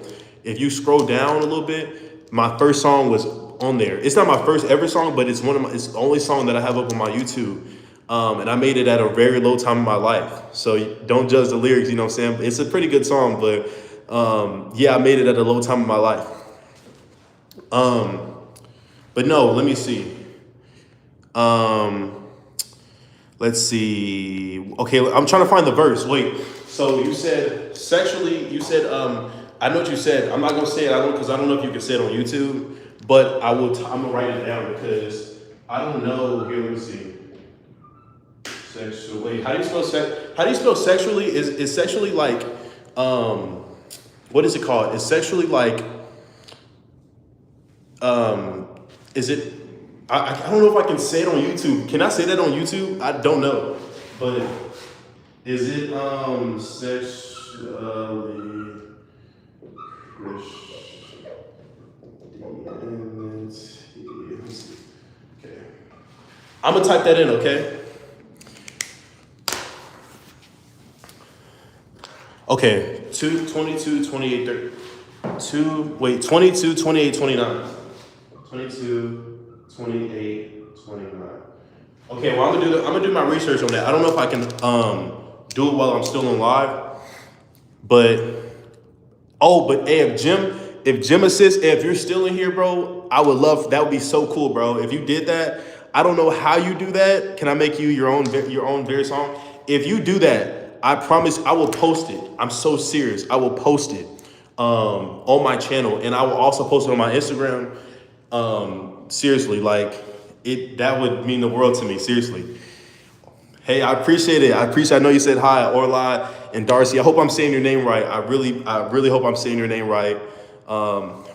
if you scroll down a little bit, my first song was on there. It's not my first ever song, but it's it's the only song that I have up on my YouTube. And I made it at a very low time in my life. So don't judge the lyrics, you know what I'm saying? It's a pretty good song, but yeah, I made it at a low time in my life. Um, but no, let me see. Um, let's see. Okay, I'm trying to find the verse. Wait. So you said sexually. You said I know what you said. I'm not gonna say it. I don't because I don't know if you can say it on YouTube. But I will. I'm gonna write it down because I don't know. Here, let me see. Sexual. Wait. How do you spell sex? How do you spell sexually? Is sexually like what is it called? Is sexually like um is it I don't know if I can say it on YouTube. Can I say that on YouTube? I don't know. But is it sexually Christianity? Okay. I'm gonna type that in, okay? Okay, 22, 28, 30. 22, 28, 29. 22, 28, 29. Okay, well I'm gonna do my research on that. I don't know if I can do it while I'm still on live, but hey, if Jim assists, if you're still in here, bro, I would love that would be so cool, bro. If you did that, I don't know how you do that. Can I make you your own very song? If you do that, I promise I will post it. I'm so serious. I will post it on my channel, and I will also post it on my Instagram. Seriously, like that would mean the world to me. Seriously. Hey, I appreciate it. I know you said hi, Orla and Darcy. I hope I'm saying your name right. I really hope I'm saying your name right.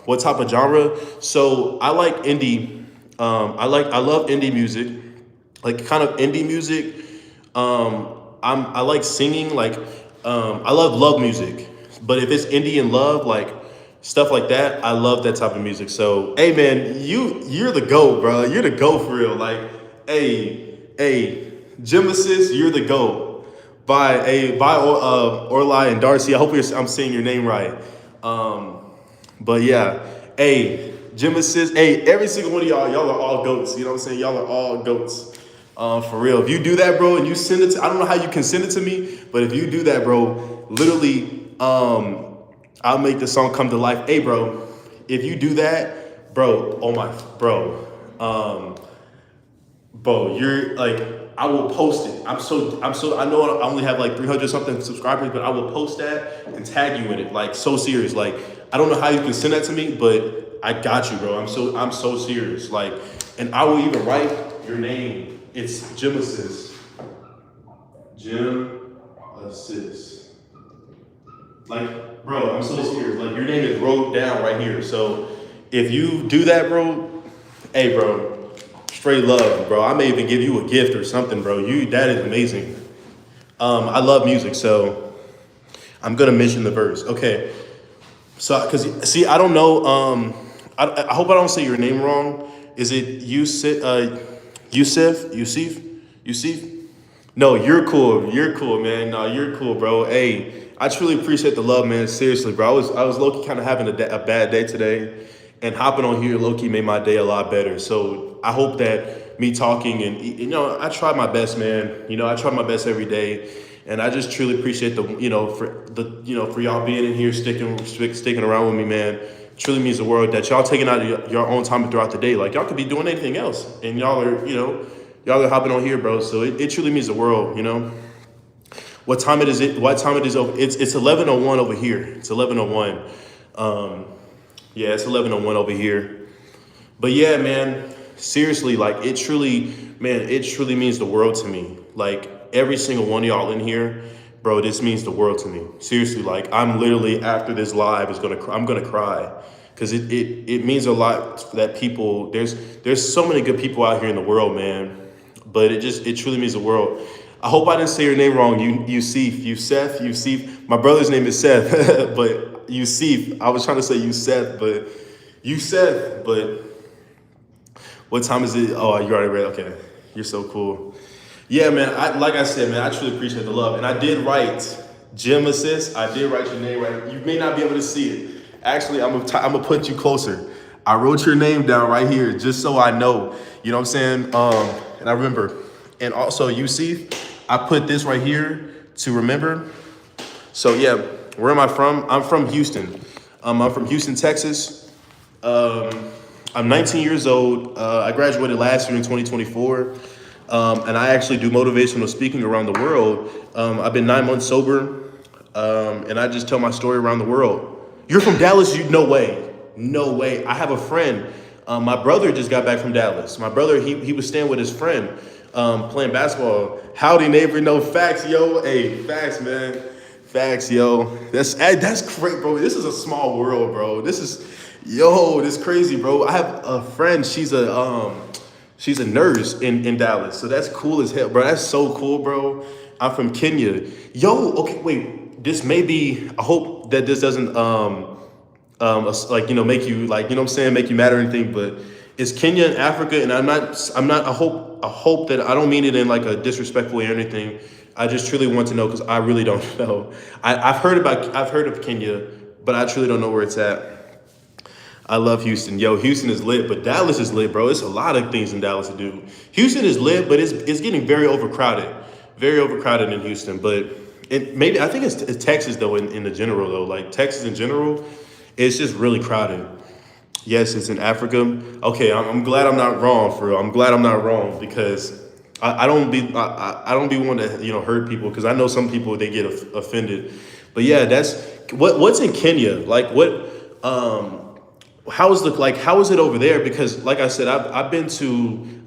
What type of genre? So I like indie. I love indie music, like kind of indie music. I like singing. Like I love music, but if it's indie and love, like stuff like that, I love that type of music. So hey, man, you're the GOAT, bro. You're the GOAT for real. Like hey. Jim Assist, you're the GOAT. By Orly and Darcy. I hope I'm saying your name right. But yeah, hey, Jim Assist, hey, every single one of y'all are all GOATs. You know what I'm saying? Y'all are all GOATs. For real. If you do that, bro, and you send it I don't know how you can send it to me, but if you do that, bro, literally, I'll make the song come to life. Hey, bro, if you do that, bro, oh my, bro, you're like, I will post it. I know I only have like 300 something subscribers, but I will post that and tag you in it. Like, so serious. Like, I don't know how you can send that to me, but I got you, bro. I'm so serious. Like, and I will even write your name. It's Jim Assist. Jim Assist. Like, bro, I'm so serious. Like, your name is wrote down right here. So if you do that, bro, hey, bro, straight love, bro. I may even give you a gift or something, bro. That is amazing. I love music, so I'm gonna mention the verse. Okay, so because see, I don't know. I hope I don't say your name wrong. Is it Yusuf? No, you're cool. You're cool, man. No, you're cool, bro. Hey, I truly appreciate the love, man. Seriously, bro. I was low-key kind of having a bad day today, and hopping on here low-key made my day a lot better. So I hope that me talking and I try my best, man. I try my best every day, and I just truly appreciate for y'all being in here, sticking around with me, man. Truly means the world that y'all taking out your own time throughout the day. Like, y'all could be doing anything else, and y'all are hopping on here, bro. So it truly means the world. What time it is? What time it is over? It's 11:01 over here. It's 11:01. Yeah, it's 11:01 over here. But yeah, man. Seriously, like it truly means the world to me. Like every single one of y'all in here, bro, this means the world to me. Seriously, like I'm literally after this live I'm gonna cry because it means a lot that people there's so many good people out here in the world, man. But it truly means the world. I hope I didn't say your name wrong. Yusef. My brother's name is Seth, but Yusef. I was trying to say Yusef, but. What time is it? Oh, you already read. Okay, you're so cool. Yeah, man. Like I said, man, I truly appreciate the love, and I did write Jim Assist. I did write your name right. You may not be able to see it. Actually, I'm gonna put you closer. I wrote your name down right here just so I know. You know what I'm saying? And I remember. And also, you see, I put this right here to remember. So yeah, where am I from? I'm from Houston. I'm from Houston, Texas. I'm 19 years old. I graduated last year in 2024. And I actually do motivational speaking around the world. I've been 9 months sober. And I just tell my story around the world. You're from Dallas? No way. No way. I have a friend. My brother just got back from Dallas. My brother, he was staying with his friend playing basketball. Howdy, neighbor. No, facts, yo. Hey, facts, man. Facts, yo. That's great, bro. This is a small world, bro. This crazy, bro. I have a friend. She's a nurse in Dallas. So that's cool as hell, bro. That's so cool, bro. I'm from Kenya. Yo, okay, wait. This may be, I hope that this doesn't make you like, you know what I'm saying, make you mad or anything, but it's Kenya in Africa, and I hope that I don't mean it in like a disrespectful way or anything. I just truly want to know because I really don't know. I've heard of Kenya, but I truly don't know where it's at. I love Houston. Yo, Houston is lit, but Dallas is lit, bro. It's a lot of things in Dallas to do. Houston is lit, but it's getting very overcrowded. Very overcrowded in Houston. But I think it's Texas, though, in the general, though. Like, Texas in general, it's just really crowded. Yes, it's in Africa. Okay, I'm glad I'm not wrong, for real. I'm glad I'm not wrong because I don't be one to hurt people because I know some people they get offended. But yeah, that's what's in Kenya. Like what how is it over there? Because like I said, I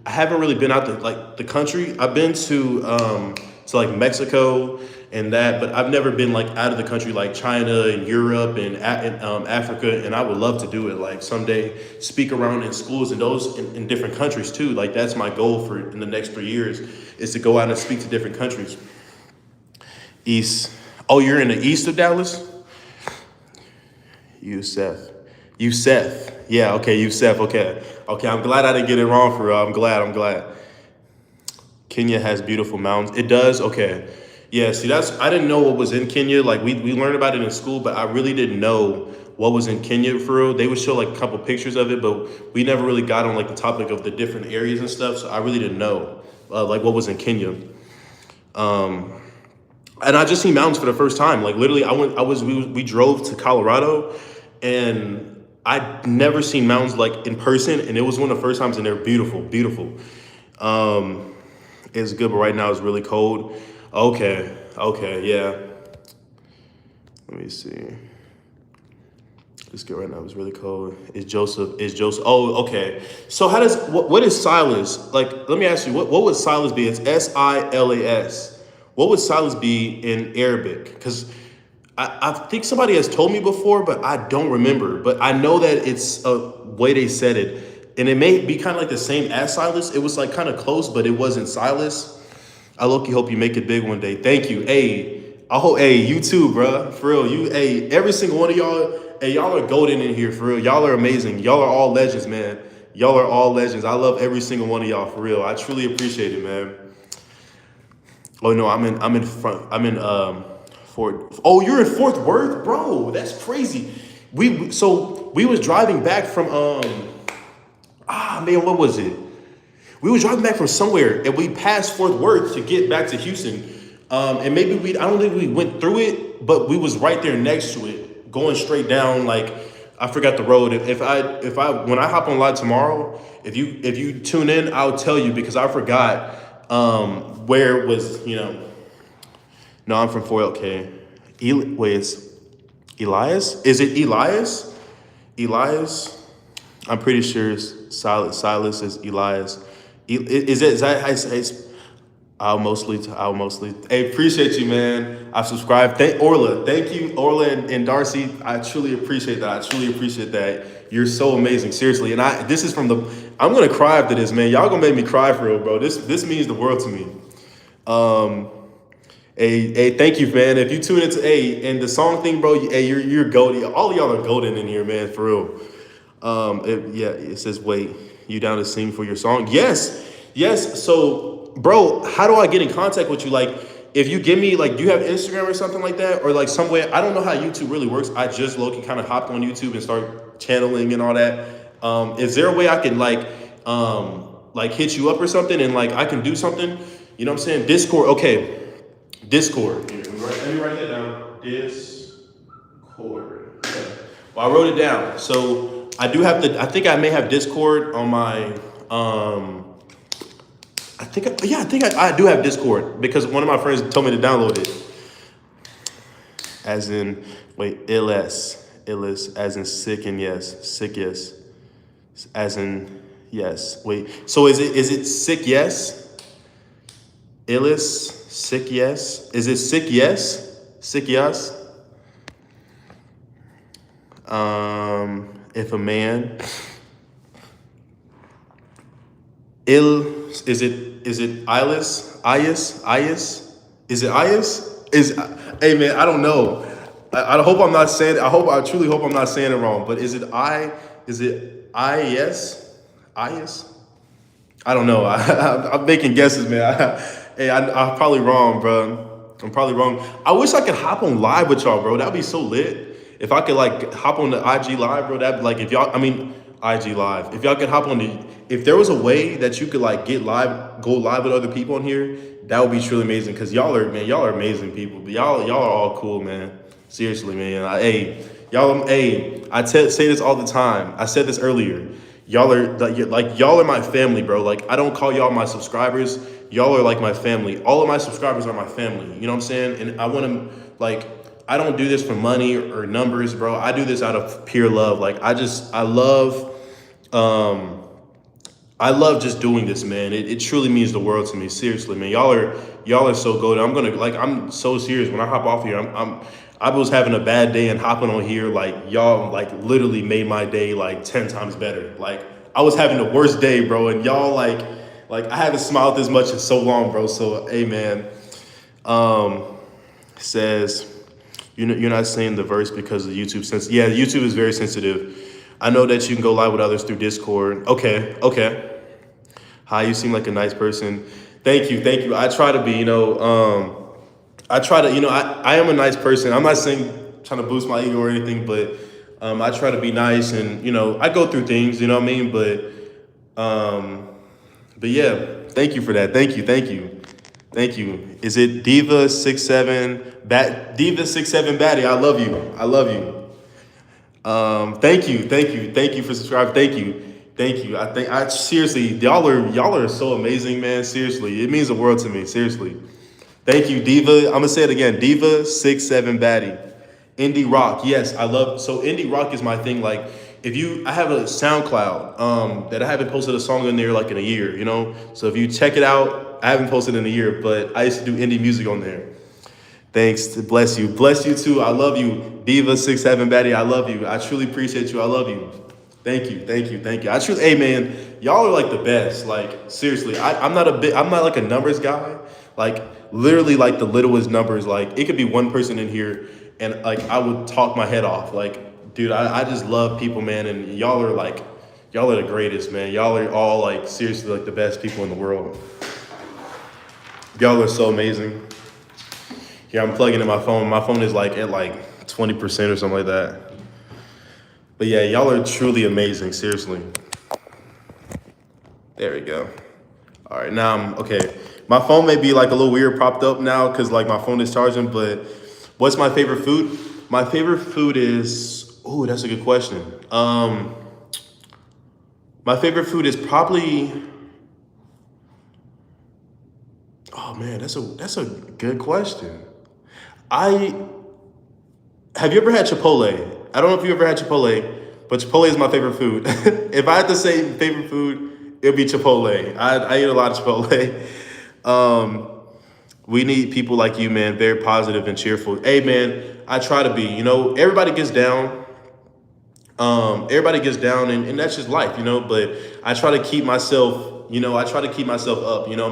haven't really been out the country. I've been to like Mexico and that, but I've never been like out of the country like China and Europe and Africa, and I would love to do it like someday, speak around in schools and those in different countries too. Like that's my goal for in the next 3 years is to go out and speak to different countries. East. Oh, you're in the east of Dallas? Youssef. Yeah, okay, Youssef, okay. Okay, I'm glad I didn't get it wrong, for real. I'm glad. Kenya has beautiful mountains. It does? Okay. Yeah, see, I didn't know what was in Kenya. Like, we learned about it in school, but I really didn't know what was in Kenya, for real. They would show, like, a couple pictures of it, but we never really got on, like, the topic of the different areas and stuff, so I really didn't know, like, what was in Kenya. And I just seen mountains for the first time. Like, literally, we drove to Colorado, and I'd never seen mountains like in person, and it was one of the first times, and they're beautiful, beautiful. It's good, but right now it's really cold. Okay, yeah. Let me see. It's good right now. It's really cold. Is Joseph? Oh, okay. So what is Silas? Like, let me ask you, what would Silas be? It's Silas. What would Silas be in Arabic? Because I think somebody has told me before, but I don't remember. But I know that it's a way they said it. And it may be kind of like the same as Silas. It was like kind of close, but it wasn't Silas. I low-key hope you make it big one day. Thank you. Hey, you too, bro. For real. Every single one of y'all, y'all are golden in here, for real. Y'all are amazing. Y'all are all legends, man. Y'all are all legends. I love every single one of y'all, for real. I truly appreciate it, man. Oh no, I'm in Fort. Oh, you're in Fort Worth, bro. That's crazy. We was driving back from what was it? We were driving back from somewhere, and we passed Fort Worth to get back to Houston. And maybe I don't think we went through it, but we was right there next to it, going straight down. Like I forgot the road. When I hop on live tomorrow, if you tune in, I'll tell you because I forgot where it was. No, I'm from Fort. Okay, it's Elias. Is it Elias? I'm pretty sure it's Silas is Elias. Is that I'll mostly. Hey, appreciate you, man. I subscribed. Thank you, Orla and Darcy. I truly appreciate that. You're so amazing, seriously. And I'm gonna cry after this, man. Y'all gonna make me cry for real, bro. This means the world to me. Hey, thank you, man. If you tune into and the song thing, bro. You're golden. All of y'all are golden in here, man, for real. It says, wait, you down to sing for your song? Yes. So, bro, how do I get in contact with you? Like, if you give me, like, do you have Instagram or something like that? Or, like, some way, I don't know how YouTube really works. I just low-key kind of hopped on YouTube and start channeling and all that. Is there a way I can, like hit you up or something and, like, I can do something? You know what I'm saying? Discord, okay. Discord. Here, let me write that down. Discord. Okay. Well, I wrote it down. So, I do have to. I think I may have Discord on my. I do have Discord because one of my friends told me to download it. As in, wait, ills, as in sick and yes, sick yes, as in yes. Wait, so is it sick yes, illis, sick yes? Is it sick yes, sick yes? If a man ill, is it Ias? Is it Ias? Hey man, I don't know. I hope I'm not saying. I truly hope I'm not saying it wrong. But is it Ias? Ias? I don't know. I'm making guesses, man. I'm probably wrong, bro. I'm probably wrong. I wish I could hop on live with y'all, bro. That'd be so lit. If I could like hop on the IG live, bro. That like if y'all, I mean IG live. If y'all could hop on the, if there was a way that you could like get live, go live with other people on here, that would be truly amazing. Cause y'all are amazing people. But y'all are all cool, man. Seriously, man. I say this all the time. I said this earlier. Y'all are my family, bro. Like I don't call y'all my subscribers. Y'all are like my family. All of my subscribers are my family. You know what I'm saying? And I want to like. I don't do this for money or numbers, bro. I do this out of pure love. Like I love just doing this, man. It truly means the world to me. Seriously, man. Y'all are so good. I'm so serious. When I hop off here, I was having a bad day and hopping on here, like y'all like literally made my day like 10 times better. Like I was having the worst day, bro, and y'all like I haven't smiled this much in so long, bro. So hey, man. Says you're not saying the verse because of YouTube sense. Yeah, YouTube is very sensitive. I know that you can go live with others through Discord. Okay. Hi, you seem like a nice person. Thank you. I try to be, I am a nice person. I'm not saying trying to boost my ego or anything, but I try to be nice and, I go through things, you know what I mean? But yeah, thank you for that. Thank you. Is it Diva67 Baddie? I love you. Thank you for subscribing. Thank you. I seriously, y'all are so amazing, man. Seriously, it means the world to me. Seriously, thank you, Diva. I'm gonna say it again, Diva67 Baddie. Indie rock, yes, I love. So indie rock is my thing. Like, I have a SoundCloud that I haven't posted a song in there like in a year. So if you check it out, I haven't posted in a year, but I used to do indie music on there. Thanks. Bless you too. I love you, Diva67 Baddie. I love you. I truly appreciate you. I love you. Thank you. Hey man, y'all are like the best. Like seriously, I'm not like a numbers guy. Like literally like the littlest numbers. Like it could be one person in here and like I would talk my head off. Like, dude, I just love people, man, and y'all are the greatest, man. Y'all are all like seriously like the best people in the world. Y'all are so amazing. Here, I'm plugging in my phone. My phone is like at like 20% or something like that. But yeah, y'all are truly amazing, seriously. There we go. All right, now I'm okay. My phone may be like a little weird propped up now because like my phone is charging, but what's my favorite food? My favorite food is, that's a good question. My favorite food is probably, oh man, that's a good question. Have you ever had Chipotle? I don't know if you ever had Chipotle, but Chipotle is my favorite food. If I had to say favorite food, it'd be Chipotle. I eat a lot of Chipotle. We need people like you, man, very positive and cheerful. Hey, man, I try to be, everybody gets down. And that's just life, but I try to keep myself, up, you know what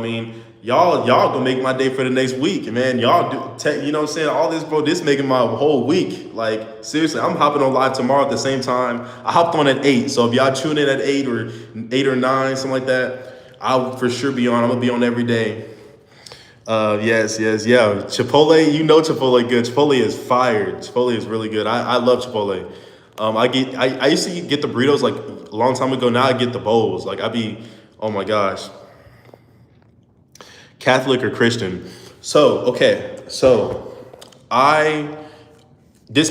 I mean? Y'all gonna make my day for the next week, man. Y'all do, you know what I'm saying? All this, bro, this making my whole week. Like, seriously, I'm hopping on live tomorrow at the same time. I hopped on at 8, so if y'all tune in at 8 or 9, something like that, I'll for sure be on. I'm gonna be on every day. Yes, yeah. Chipotle, Chipotle good. Chipotle is fire. Chipotle is really good. I love Chipotle. I used to get the burritos like a long time ago. Now I get the bowls. Like oh my gosh. Catholic or Christian. This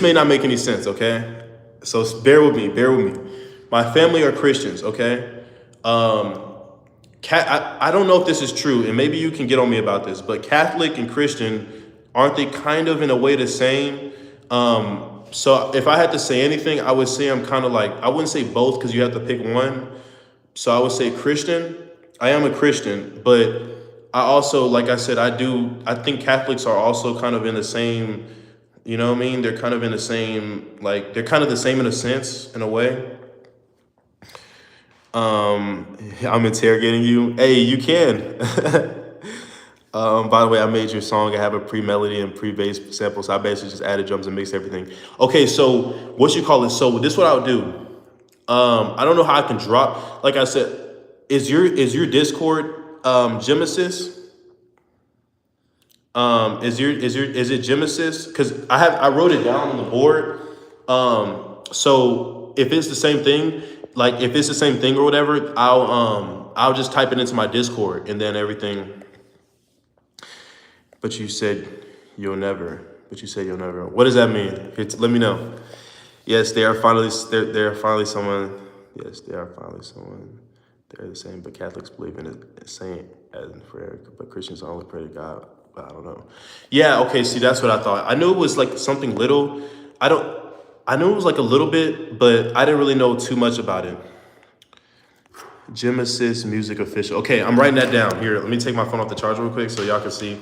may not make any sense, okay? So bear with me. My family are Christians, okay? Um, I don't know if this is true, and maybe you can get on me about this, but Catholic and Christian, aren't they kind of in a way the same? So if I had to say anything, I would say I'm kind of like, I wouldn't say both because you have to pick one. So I would say Christian. I am a Christian, but I also, like I said, I think Catholics are also kind of in the same, you know what I mean? They're kind of in the same, like, they're kind of the same in a sense, in a way. I'm interrogating you. Hey, you can. By the way, I made your song. I have a pre-melody and pre-bass sample, so I basically just added drums and mixed everything. Okay, so what you call it? So this is what I would do. I don't know how I can drop. Like I said, is your Discord Genesis? Is it Genesis? Because I wrote it down on the board. So if it's the same thing, like if it's the same thing or whatever, I'll just type it into my Discord and then everything. But you said you'll never. But you said you'll never. What does that mean? Let me know. Yes, they are finally. They are finally someone. Yes, they are finally someone. They're the same, but Catholics believe in a saint as in prayer, but Christians only pray to God. I don't know. Yeah. Okay. See, that's what I thought. I knew it was like something little. I don't. I knew it was like a little bit, but I didn't really know too much about it. Genesis Music Official. Okay, I'm writing that down. Here, let me take my phone off the charger real quick so y'all can see.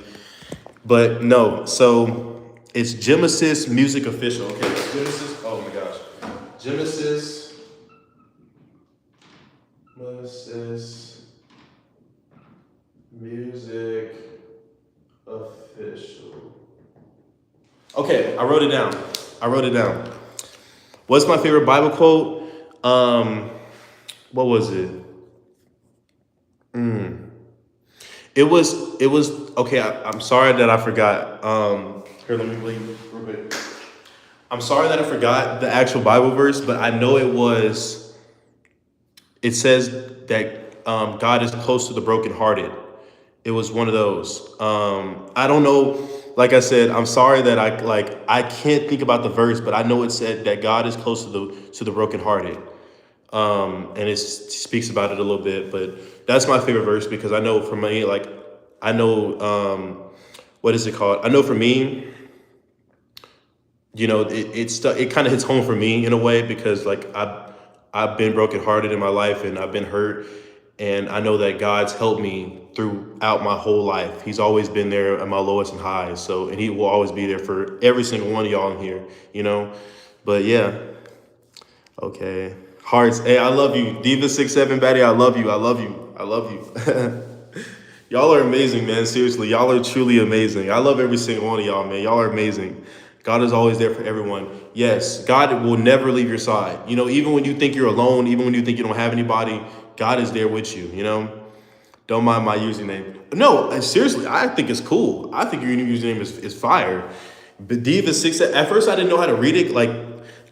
But no, so it's Genesis Music Official. Okay, Genesis. Oh my gosh, Genesis Music Official. Okay, I wrote it down. What's my favorite Bible quote? What was it? It was okay. I'm sorry that I forgot. Here, let me leave real quick. I'm sorry that I forgot the actual Bible verse, but I know it was. It says that God is close to the brokenhearted. It was one of those. I don't know. Like I said, I'm sorry that I can't think about the verse, but I know it said that God is close to the brokenhearted. And it speaks about it a little bit, but that's my favorite verse because I know for me, like, I know, what is it called? I know for me, you know, it kind of hits home for me in a way because like I've been brokenhearted in my life and I've been hurt, and I know that God's helped me throughout my whole life. He's always been there at my lowest and highs. So, and he will always be there for every single one of y'all in here, you know, but yeah. Okay. Hearts. Hey, I love you. Diva67 Batty, I love you. Y'all are amazing, man. Seriously, y'all are truly amazing. I love every single one of y'all, man. Y'all are amazing. God is always there for everyone. Yes, God will never leave your side. You know, even when you think you're alone, even when you think you don't have anybody, God is there with you, you know? Don't mind my username. No, seriously, I think it's cool. I think your new username is fire. But Diva6, at first I didn't know how to read it. Like,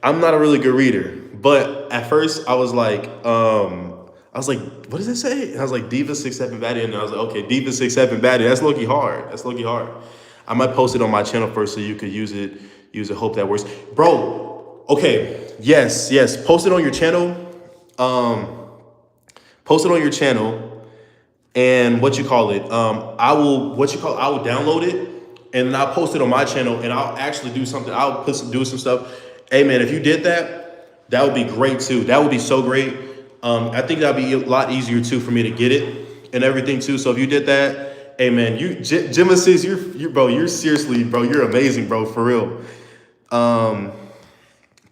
I'm not a really good reader. But at first I was like, what does it say? And I was like, Diva67 Batty. And I was like, okay, Diva67 Batty. That's low-key hard. I might post it on my channel first so you could use it. Hope that works. Bro, okay. Yes. Post it on your channel. And what you call it? I will download it and then I'll post it on my channel and I'll actually do something. I'll do some stuff. Hey man, if you did that would be great too. That would be so great. I think that'd be a lot easier too for me to get it and everything too. So if you did that, hey man, Genesis, you're seriously, bro, you're amazing, bro, for real.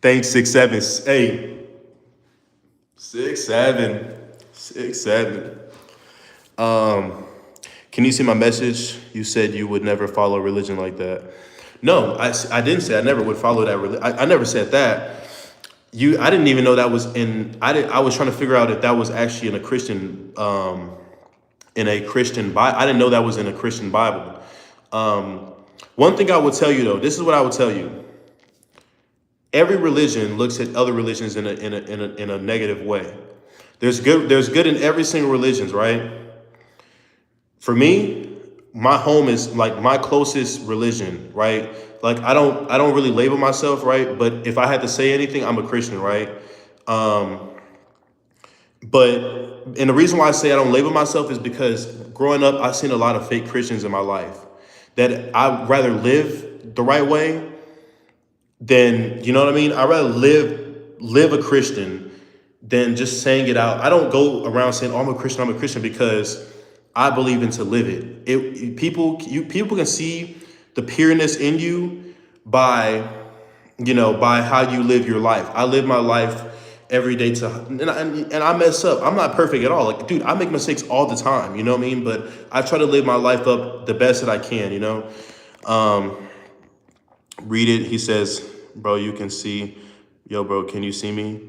Thanks, 6'7". Hey, 6'7". Can you see my message? You said you would never follow a religion like that. No, I didn't say I never would follow that religion. I never said that. I didn't even know that was in. I was trying to figure out if that was actually in a Christian Bible. I didn't know that was in a Christian Bible. One thing I would tell you though, this is what I would tell you. Every religion looks at other religions in a negative way. There's good in every single religion, right? For me, my home is like my closest religion, right? Like I don't really label myself, right? But if I had to say anything, I'm a Christian, right? And the reason why I say I don't label myself is because growing up, I've seen a lot of fake Christians in my life that I'd rather live the right way than, you know what I mean? I'd rather live a Christian than just saying it out. I don't go around saying, "Oh, I'm a Christian," because I believe in to live it. People can see the pureness in you by, by how you live your life. I live my life every day and I mess up. I'm not perfect at all. Like, dude, I make mistakes all the time. You know what I mean? But I try to live my life up the best that I can. Read it. He says, "Bro, you can see. Yo, bro, can you see me?"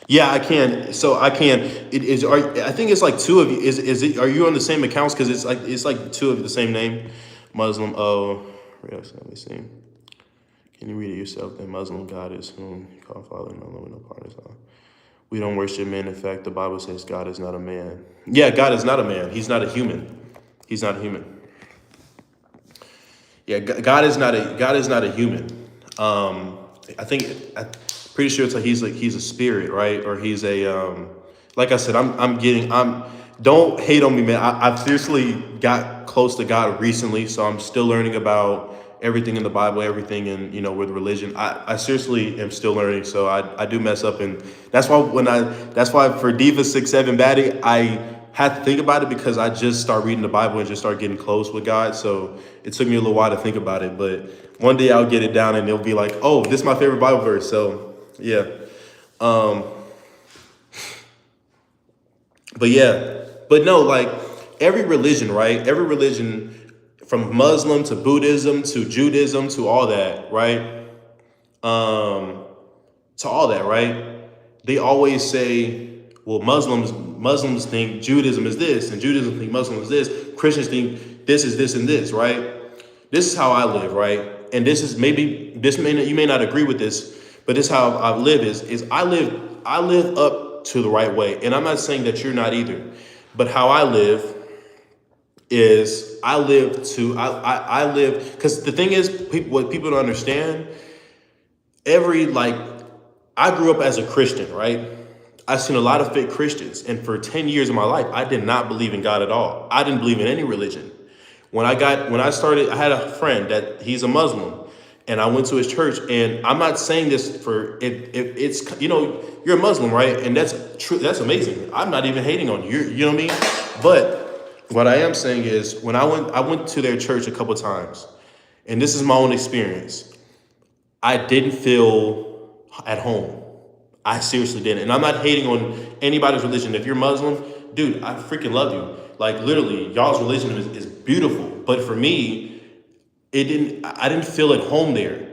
Yeah, I can. So I can. It is. I think it's like two of you. Is it? Are you on the same accounts? Because it's like two of the same name. Muslim. Oh, yes. Let me see. Can you read it yourself? Then Muslim God is whom you call Father, no Lord, no partners. We don't worship men. In fact, the Bible says God is not a man. Yeah, God is not a man. He's not a human. He's not a human. Yeah, God is not a human. I'm pretty sure it's like he's a spirit, right? Or he's like I said, don't hate on me, man. I've seriously got close to God recently, so I'm still learning about everything in the Bible, everything in, with religion. I seriously am still learning, so I do mess up, and that's why for Diva 6'7" Baddie, I had to think about it because I just start reading the Bible and just start getting close with God. So it took me a little while to think about it, but one day I'll get it down and it'll be like, oh, this is my favorite Bible verse. So yeah. Um, but yeah, but no, like every religion, right? Every religion from Muslim to Buddhism to Judaism to all that, right? Um, to all that, right? They always say, well, Muslims think Judaism is this, and Judaism think Muslim is this. Christians think this is this and this, right? This is how I live, right? And you may not agree with this, but this is how I live is I live up to the right way. And I'm not saying that you're not either, but how I live is I live, because the thing is, what people don't understand, I grew up as a Christian, right? I've seen a lot of fake Christians. And for 10 years of my life, I did not believe in God at all. I didn't believe in any religion. When I started, I had a friend that he's a Muslim, and I went to his church. And I'm not saying this for if it's, you're a Muslim, right? And that's true. That's amazing. I'm not even hating on you. You know what I mean? But what I am saying is when I went to their church a couple times, and this is my own experience. I didn't feel at home. I seriously didn't. And I'm not hating on anybody's religion. If you're Muslim, dude, I freaking love you. Like literally, y'all's religion is beautiful. But for me, I didn't feel at home there.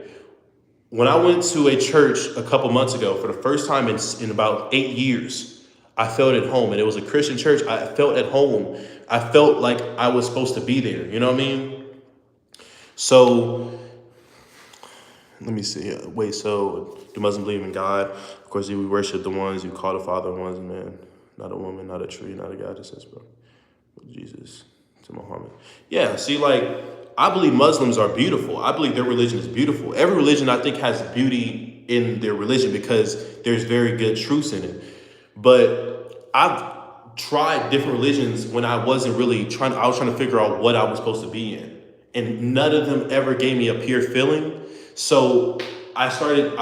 When I went to a church a couple months ago for the first time in about 8 years, I felt at home. And it was a Christian church. I felt at home. I felt like I was supposed to be there. You know what I mean? So let me see. Wait, so do Muslims believe in God? Of course, we worship the ones you call the Father, ones man, not a woman, not a tree, not a God. Just says, bro, Jesus to Muhammad. Yeah, see, like, I believe Muslims are beautiful. I believe their religion is beautiful. Every religion, I think, has beauty in their religion because there's very good truths in it. But I've tried different religions when I wasn't really I was trying to figure out what I was supposed to be in. And none of them ever gave me a pure feeling. So I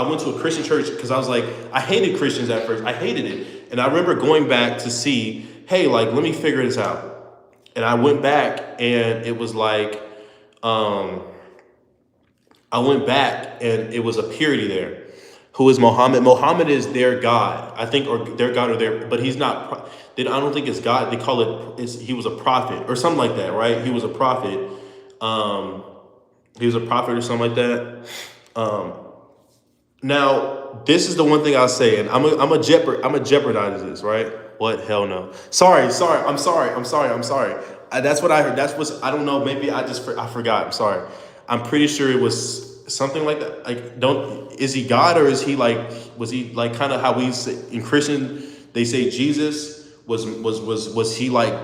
went to a Christian church because I was like, I hated Christians at first. I hated it. And I remember going back to see, hey, like, let me figure this out. And I went back and it was like, I went back and it was a purity there. Who is Muhammad? Muhammad is their God, I think, or their God or but he's not, I don't think it's God. They call he was a prophet or something like that, right? He was a prophet. He was a prophet or something like that. Now, this is the one thing I'll say, and I'm a jeopardize this, right? What? Hell no. Sorry. I'm sorry. That's what I heard. I don't know. Maybe I forgot. I'm sorry. I'm pretty sure it was something like that. Like, is he God or was he like kind of how we say in Christian, they say Jesus was he like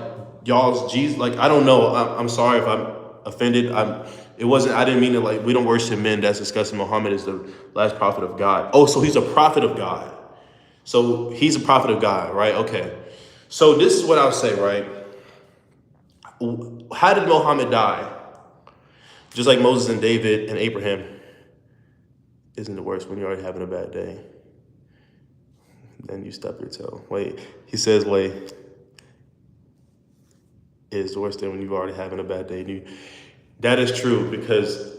y'all's Jesus? Like, I don't know. I'm sorry if I'm offended. I didn't mean to, we don't worship men. That's disgusting. Muhammad is the last prophet of God. Oh, so he's a prophet of God. So he's a prophet of God, right? Okay. So this is what I'll say, right? How did Muhammad die? Just like Moses and David and Abraham. Isn't it worse when you're already having a bad day? Then you stub your toe. Wait, he says, wait. It's worse than when you're already having a bad day. That is true, because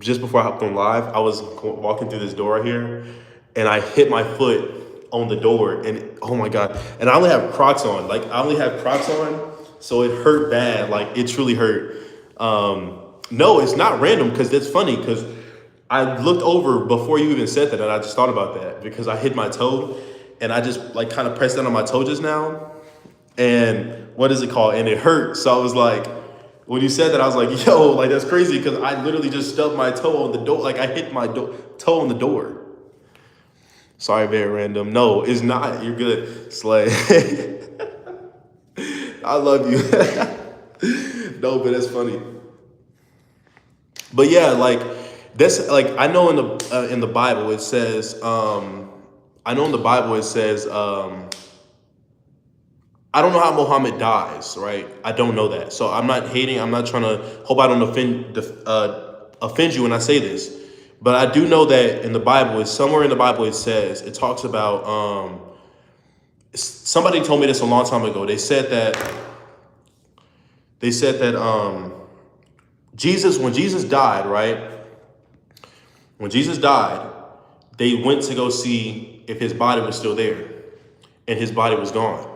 just before I hopped on live, I was walking through this door right here, and I hit my foot on the door, and oh my God. And I only have Crocs on. So it hurt bad. Like, it truly hurt. No, it's not random, because that's funny, because I looked over before you even said that, and I just thought about that, because I hit my toe, and I just like kind of pressed down on my toe just now. And what is it called? And it hurt. So I was like, when you said that, I was like, yo, like, that's crazy, because I literally just stubbed my toe on the door. Like, I hit my toe on the door. Sorry, very random. No, it's not. You're good. Slay. I love you. No, but that's funny. But yeah, like, that's like, I know in the Bible it says, I don't know how Muhammad dies, right? I don't know that. So I'm not hating. I'm not trying to, hope I don't offend you when I say this. But I do know that in the Bible, somewhere in the Bible it talks about, somebody told me this a long time ago. They said that Jesus, when Jesus died, right? When Jesus died, they went to go see if his body was still there, and his body was gone.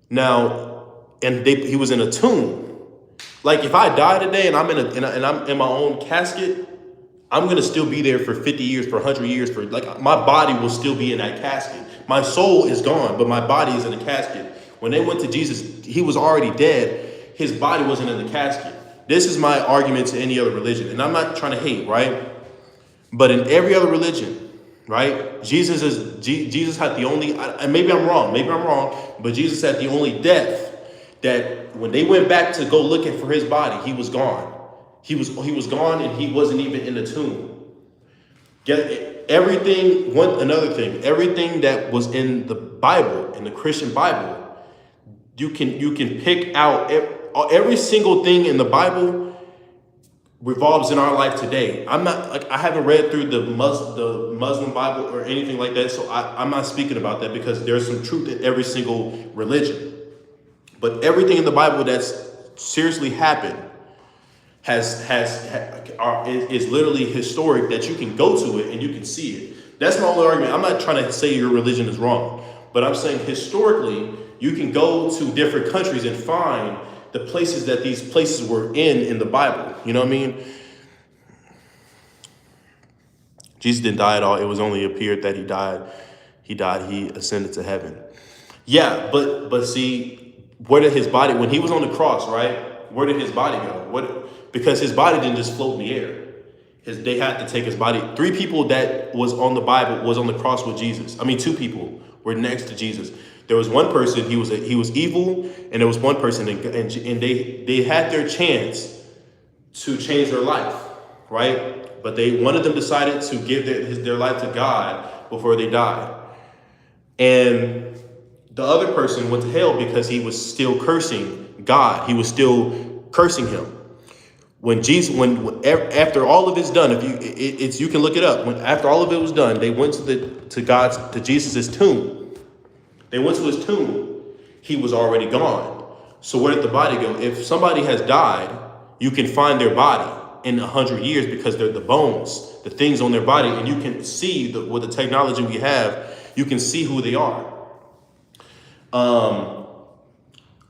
Now, and he was in a tomb. Like, if I die today and I'm in my own casket, I'm gonna still be there for 50 years, for 100 years, for like, my body will still be in that casket. My soul is gone, but my body is in the casket. When they went to Jesus, he was already dead. His body wasn't in the casket. This is my argument to any other religion, and I'm not trying to hate, right? But in every other religion, right, Jesus had the only, and maybe I'm wrong, but Jesus had the only death that when they went back to go looking for his body, he was gone. He was gone, and he wasn't even in the tomb. Another thing, everything that was in the Bible, in the Christian Bible, you can pick out every single thing in the Bible revolves in our life today. I haven't read through the Muslim Bible or anything like that, so I'm not speaking about that, because there's some truth in every single religion. But everything in the Bible that's seriously happened is literally historic, that you can go to it and you can see it. That's my only argument. I'm not trying to say your religion is wrong, but I'm saying historically, you can go to different countries and find the places that these places were in the Bible. You know what I mean? Jesus didn't die at all. It was only appeared that he died. He ascended to heaven. Yeah, but see, where did his body, when he was on the cross, right? Where did his body go? Because his body didn't just float in the air. They had to take his body. 3 people that was on the Bible was on the cross with Jesus. I mean, 2 people were next to Jesus. There was one person, he was evil, and there was one person, and they had their chance to change their life, right? But one of them decided to give their life to God before they died. And the other person went to hell because he was still cursing God. He was still cursing him. After all of it's done, you can look it up. After all of it was done, they went to Jesus' tomb. They went to his tomb. He was already gone. So where did the body go? If somebody has died, you can find their body in 100 years, because they're the bones, the things on their body, and you can see with the technology we have, you can see who they are.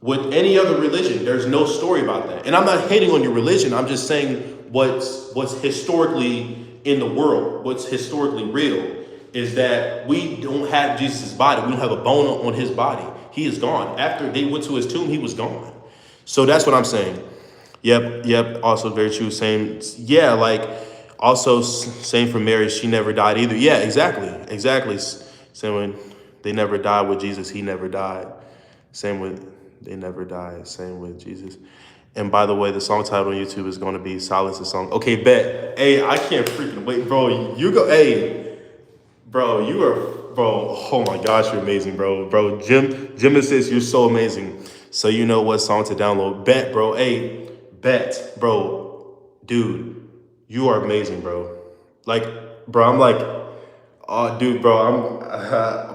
With any other religion, there's no story about that. And I'm not hating on your religion. I'm just saying what's historically in the world, what's historically real, is that we don't have Jesus' body. We don't have a bone on his body. He is gone. After they went to his tomb, he was gone. So that's what I'm saying. Yep. Also very true. Same. Yeah, like, also same for Mary. She never died either. Yeah, exactly. Same when they never died with Jesus. He never died. Same with they never died. Same with Jesus. And by the way, the song title on YouTube is going to be Silence the Song. Okay, bet. Hey, I can't freaking wait, bro. You go. Hey, bro, you are bro. Oh my gosh, you're amazing, bro. Bro, Jim assists, you're so amazing. So you know what song to download. Bet, bro. Hey, bet, bro. Dude, you are amazing, bro. Like, bro, I'm like, oh, dude, bro, I'm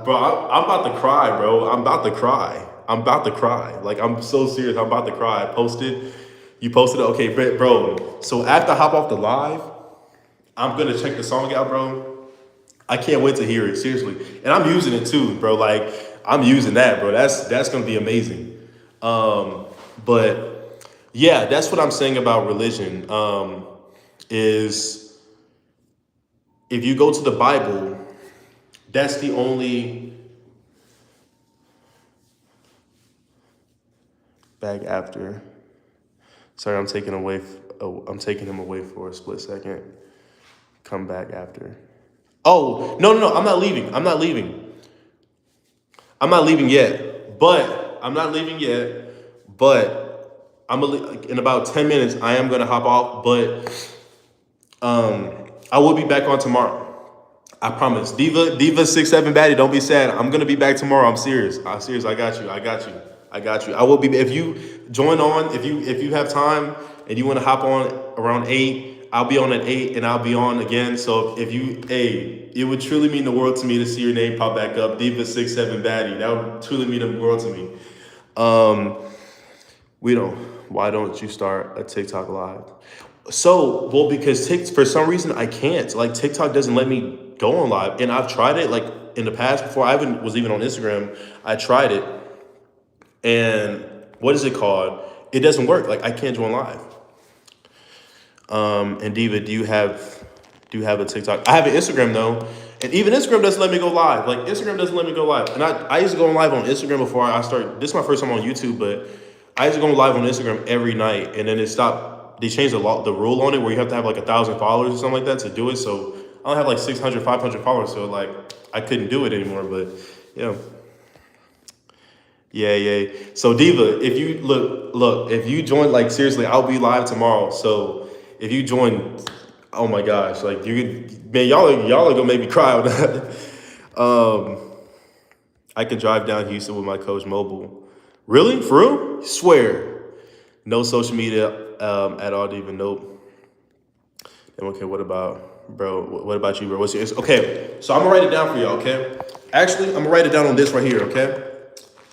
about to cry, bro. I'm about to cry. I'm about to cry. Like, I'm so serious. I'm about to cry. You posted it. Okay, bro. So after I hop off the live, I'm gonna check the song out, bro. I can't wait to hear it, seriously. And I'm using it too, bro. Like, I'm using that, bro. That's gonna be amazing. But yeah, that's what I'm saying about religion. Is if you go to the Bible, that's the only back after. Sorry, I'm taking him away for a split second. Come back after. Oh, no. I'm not leaving. I'm not leaving. I'm not leaving yet. But I'm not leaving yet. But in about 10 minutes, I am gonna hop off. But I will be back on tomorrow. I promise. Diva 67 baddie, don't be sad. I'm gonna be back tomorrow. I'm serious. I'm serious. I got you. I will be. If you join on, if you have time and you want to hop on around 8, I'll be on at 8 and I'll be on again. So if you, hey, it would truly mean the world to me to see your name pop back up, Diva 67 baddie. That would truly mean the world to me. Why don't you start a TikTok live? So, well, because for some reason I can't. Like, TikTok doesn't let me go on live, and I've tried it like in the past before I was even on Instagram. I tried it, and what is it called? It doesn't work. Like, I can't join live. And Diva, do you have a TikTok? I have an Instagram though, and even Instagram doesn't let me go live. Like, Instagram doesn't let me go live, and I used to go live on Instagram before I started. This is my first time on YouTube, but I used to go live on Instagram every night, and then it stopped. They changed the rule on it where you have to have like 1,000 followers or something like that to do it. So I only have like 600, 500 followers. So like I couldn't do it anymore. But yeah. Yeah. So Diva, if you look, if you join, like, seriously, I'll be live tomorrow. So if you join, oh my gosh, like, y'all are gonna make me cry on that. I can drive down Houston with my coach mobile. Really? For real? Swear. No social media at all, Diva. Nope. Okay, what about, bro? What about you, bro? What's yours? Okay, so I'm gonna write it down for y'all, okay? Actually, I'm gonna write it down on this right here, okay?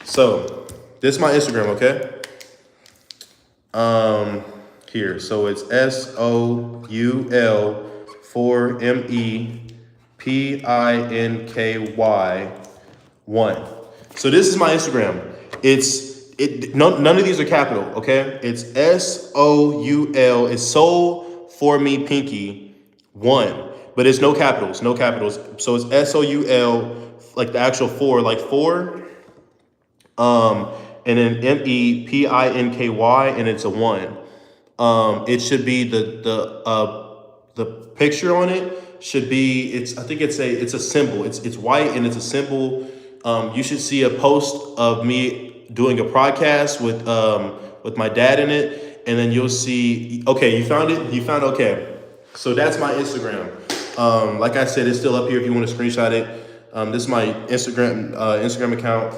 So, this is my Instagram, okay? Here, so it's SOUL4MEPINKY1. So this is my Instagram. None of these are capital, okay? It's SOUL. It's Soul for Me Pinky 1, but it's no capitals. So it's SOUL, like the actual 4, like 4. And then MEPINKY, and it's a 1. It should be the picture on it should be, it's a symbol. It's white and it's a symbol. You should see a post of me doing a podcast with my dad in it, and then you'll see. Okay, you found it. Okay. So that's my Instagram. Like I said, it's still up here if you want to screenshot it. This is my Instagram account.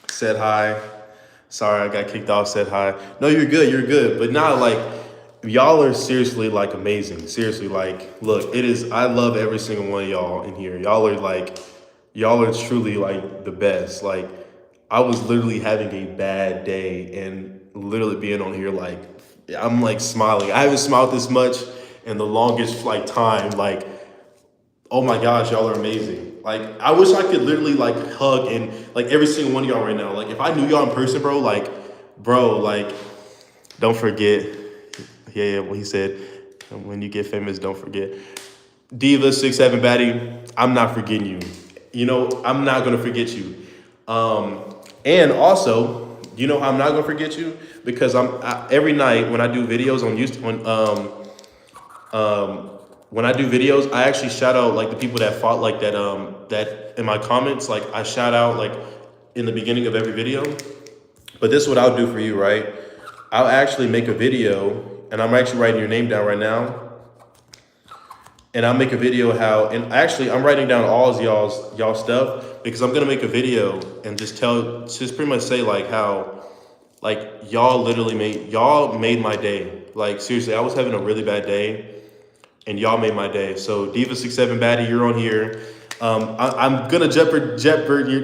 Said hi. Sorry, I got kicked off. Said hi. No, you're good. But now, like, y'all are seriously, like, amazing. Seriously, like, look, I love every single one of y'all in here. Y'all are truly, like, the best. Like, I was literally having a bad day and literally being on here, like, I'm, like, smiling. I haven't smiled this much in the longest, like, time. Like, oh my gosh, y'all are amazing. Like, I wish I could literally, like, hug and, like, every single one of y'all right now. Like, if I knew y'all in person, bro, like, don't forget. Yeah, what he said, when you get famous, don't forget. Diva 67 baddie, I'm not forgetting you. You know, I'm not gonna forget you. And also, you know how I'm not gonna forget you? Because every night when I do videos on YouTube, when I do videos, I actually shout out, like, the people that fought, like, that in my comments, like, I shout out, like, in the beginning of every video. But this is what I'll do for you, right? I'll actually make a video, and I'm actually writing your name down right now. and I'll make a video how, and actually I'm writing down all of y'all stuff because I'm gonna make a video and just pretty much say like how like y'all made my day. Like seriously, I was having a really bad day and y'all made my day. So Diva67 Baddie, you're on here. I'm gonna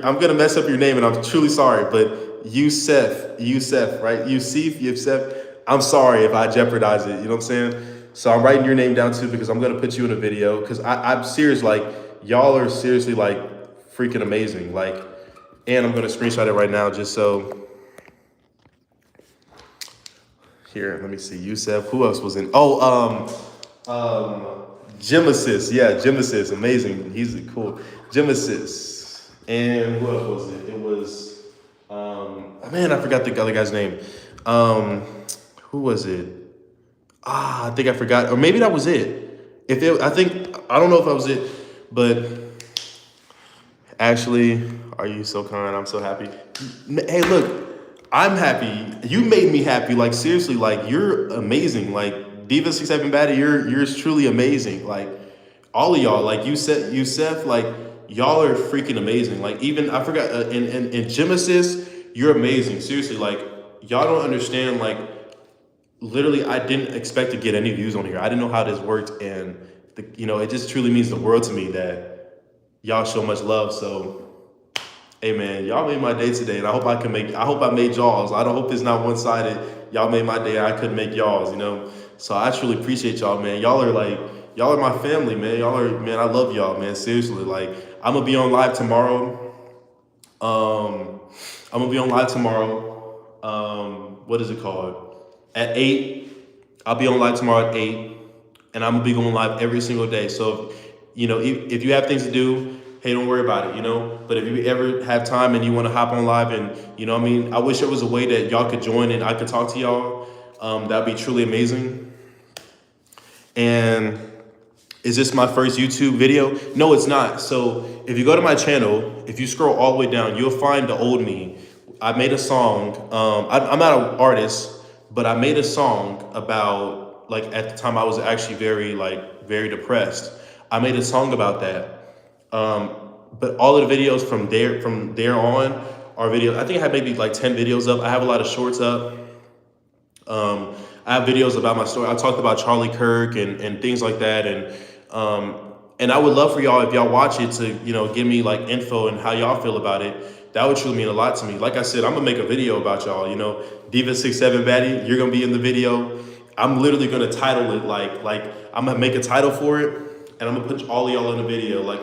I'm gonna mess up your name, and I'm truly sorry. But Yusef, right? Yusef. I'm sorry if I jeopardize it. You know what I'm saying? So I'm writing your name down too because I'm gonna put you in a video because I'm serious. Like y'all are seriously like freaking amazing. Like, and I'm gonna screenshot it right now just so. Here, let me see. Yusef. Who else was in? Gym Assist. Yeah, Gym Assist. Amazing. He's cool. Gym Assist. And who else was it? It was, man, I forgot the other guy's name. Who was it? I think I forgot. Or maybe that was it. I don't know if that was it, but actually, are you so kind? I'm so happy. Hey, look, I'm happy. You made me happy. Like seriously, like you're amazing. Like Diva67 Baddie, you're truly amazing. Like all of y'all, like Yusef, like y'all are freaking amazing. Like even I forgot in Gym Assist, you're amazing. Seriously, like y'all don't understand. Like literally, I didn't expect to get any views on here. I didn't know how this worked, and it just truly means the world to me that y'all show much love. So hey man, y'all made my day today, and I hope I made y'all's. I don't hope it's not one-sided. Y'all made my day, I couldn't make y'all's. So I truly appreciate y'all, man. Y'all are my family, man. Man, I love y'all, man. Seriously, like, I'm gonna be on live tomorrow. I'm gonna be on live tomorrow. What is it called? At 8. I'll be on live tomorrow at 8, and I'm gonna be going live every single day. So, if you have things to do, hey, don't worry about it. But if you ever have time and you want to hop on live and, I wish there was a way that y'all could join and I could talk to y'all. That'd be truly amazing. And is this my first YouTube video? No, it's not. So if you go to my channel, if you scroll all the way down, you'll find the old me. I made a song. I'm not an artist, but I made a song about, like, at the time I was actually very depressed. I made a song about that. But all of the videos from there on are videos. I think I have maybe like 10 videos up. I have a lot of shorts up. I have videos about my story. I talked about Charlie Kirk and things like that. And I would love for y'all, if y'all watch it, to, give me like info and how y'all feel about it. That would truly mean a lot to me. Like I said, I'm gonna make a video about y'all, Diva67 Baddie, you're gonna be in the video. I'm literally gonna title it like I'm gonna make a title for it, and I'm gonna put all of y'all in the video. Like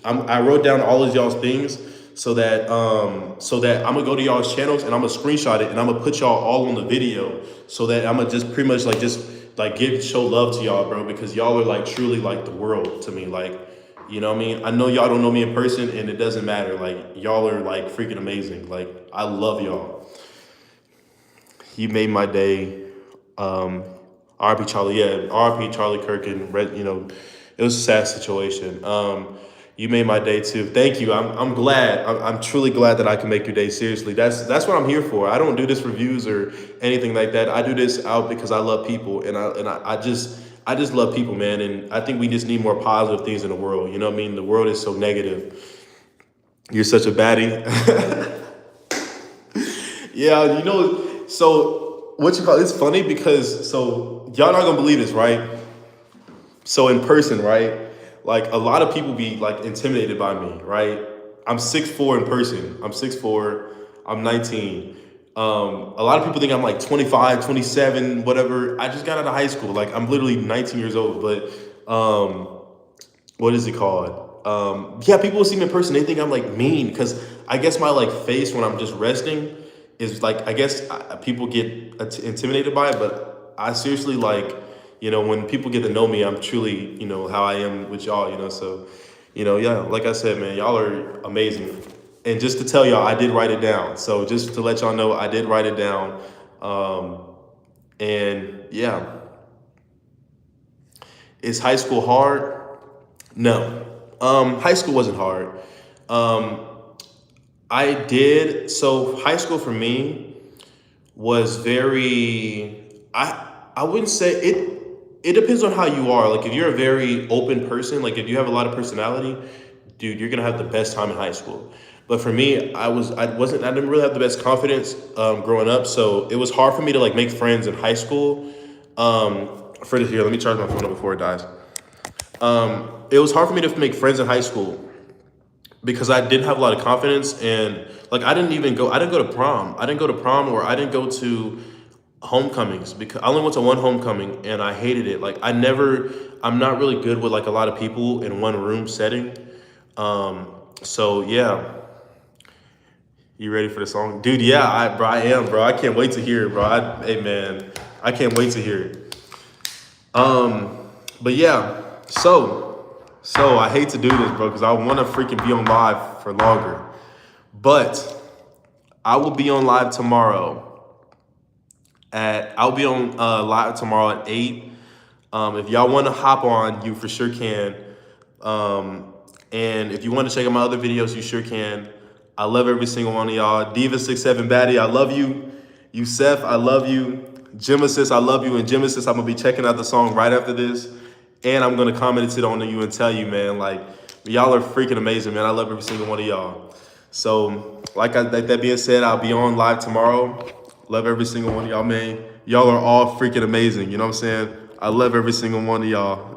I wrote down all of y'all's things so that I'm gonna go to y'all's channels and I'm gonna screenshot it and I'm gonna put y'all all on the video so that I'm gonna just pretty much show love to y'all, bro, because y'all are like truly like the world to me. Like, you know what I mean? I know y'all don't know me in person and it doesn't matter. Like, y'all are like freaking amazing. Like, I love y'all. You made my day. RP Charlie, yeah, RP Charlie Kirk and it was a sad situation. You made my day too. Thank you. I'm glad. I'm truly glad that I can make your day. Seriously, that's what I'm here for. I don't do this for views or anything like that. I do this out because I love people, and I just love people, man. And I think we just need more positive things in the world. You know what I mean? The world is so negative. You're such a baddie. Yeah, so what you call it's funny because y'all not gonna believe this, right? So in person, right? Like a lot of people be like intimidated by me, right? I'm 6'4" in person. I'm 6'4". I'm 19. A lot of people think I'm like 25, 27, whatever. I just got out of high school. Like I'm literally 19 years old. But what is it called? Yeah, people will see me in person. They think I'm like mean because I guess my like face when I'm just resting is like, I guess people get intimidated by it. But I seriously like, when people get to know me, I'm truly, how I am with y'all, so, yeah, like I said, man, y'all are amazing. And just to tell y'all, I did write it down. So just to let y'all know, I did write it down. And yeah. Is high school hard? No. High school wasn't hard. So high school for me was I wouldn't say it, it depends on how you are. Like if you're a very open person, like if you have a lot of personality, dude, you're gonna have the best time in high school. But for me, I didn't really have the best confidence growing up, so it was hard for me to like make friends in high school. For this here, let me charge my phone up before it dies. It was hard for me to make friends in high school because I didn't have a lot of confidence, and like I didn't go to prom. I didn't go to prom, or I didn't go to homecomings, because I only went to one homecoming and I hated it. I'm not really good with like a lot of people in one room setting. So yeah, you ready for the song? Dude, yeah, I am, bro. I can't wait to hear it, bro. Hey man, I can't wait to hear it. But yeah, so I hate to do this, bro, because I want to freaking be on live for longer. But I will be on live tomorrow I'll be on live tomorrow at 8. If y'all want to hop on, you for sure can. And if you want to check out my other videos, you sure can. I love every single one of y'all. Diva67 Baddie, I love you. Yusef, I love you. Gemesis, I love you. And Gemesis, I'm gonna be checking out the song right after this, and I'm gonna comment it on you and tell you, man, like y'all are freaking amazing, man. I love every single one of y'all. So, like that being said, I'll be on live tomorrow. Love every single one of y'all, man. Y'all are all freaking amazing. You know what I'm saying? I love every single one of y'all.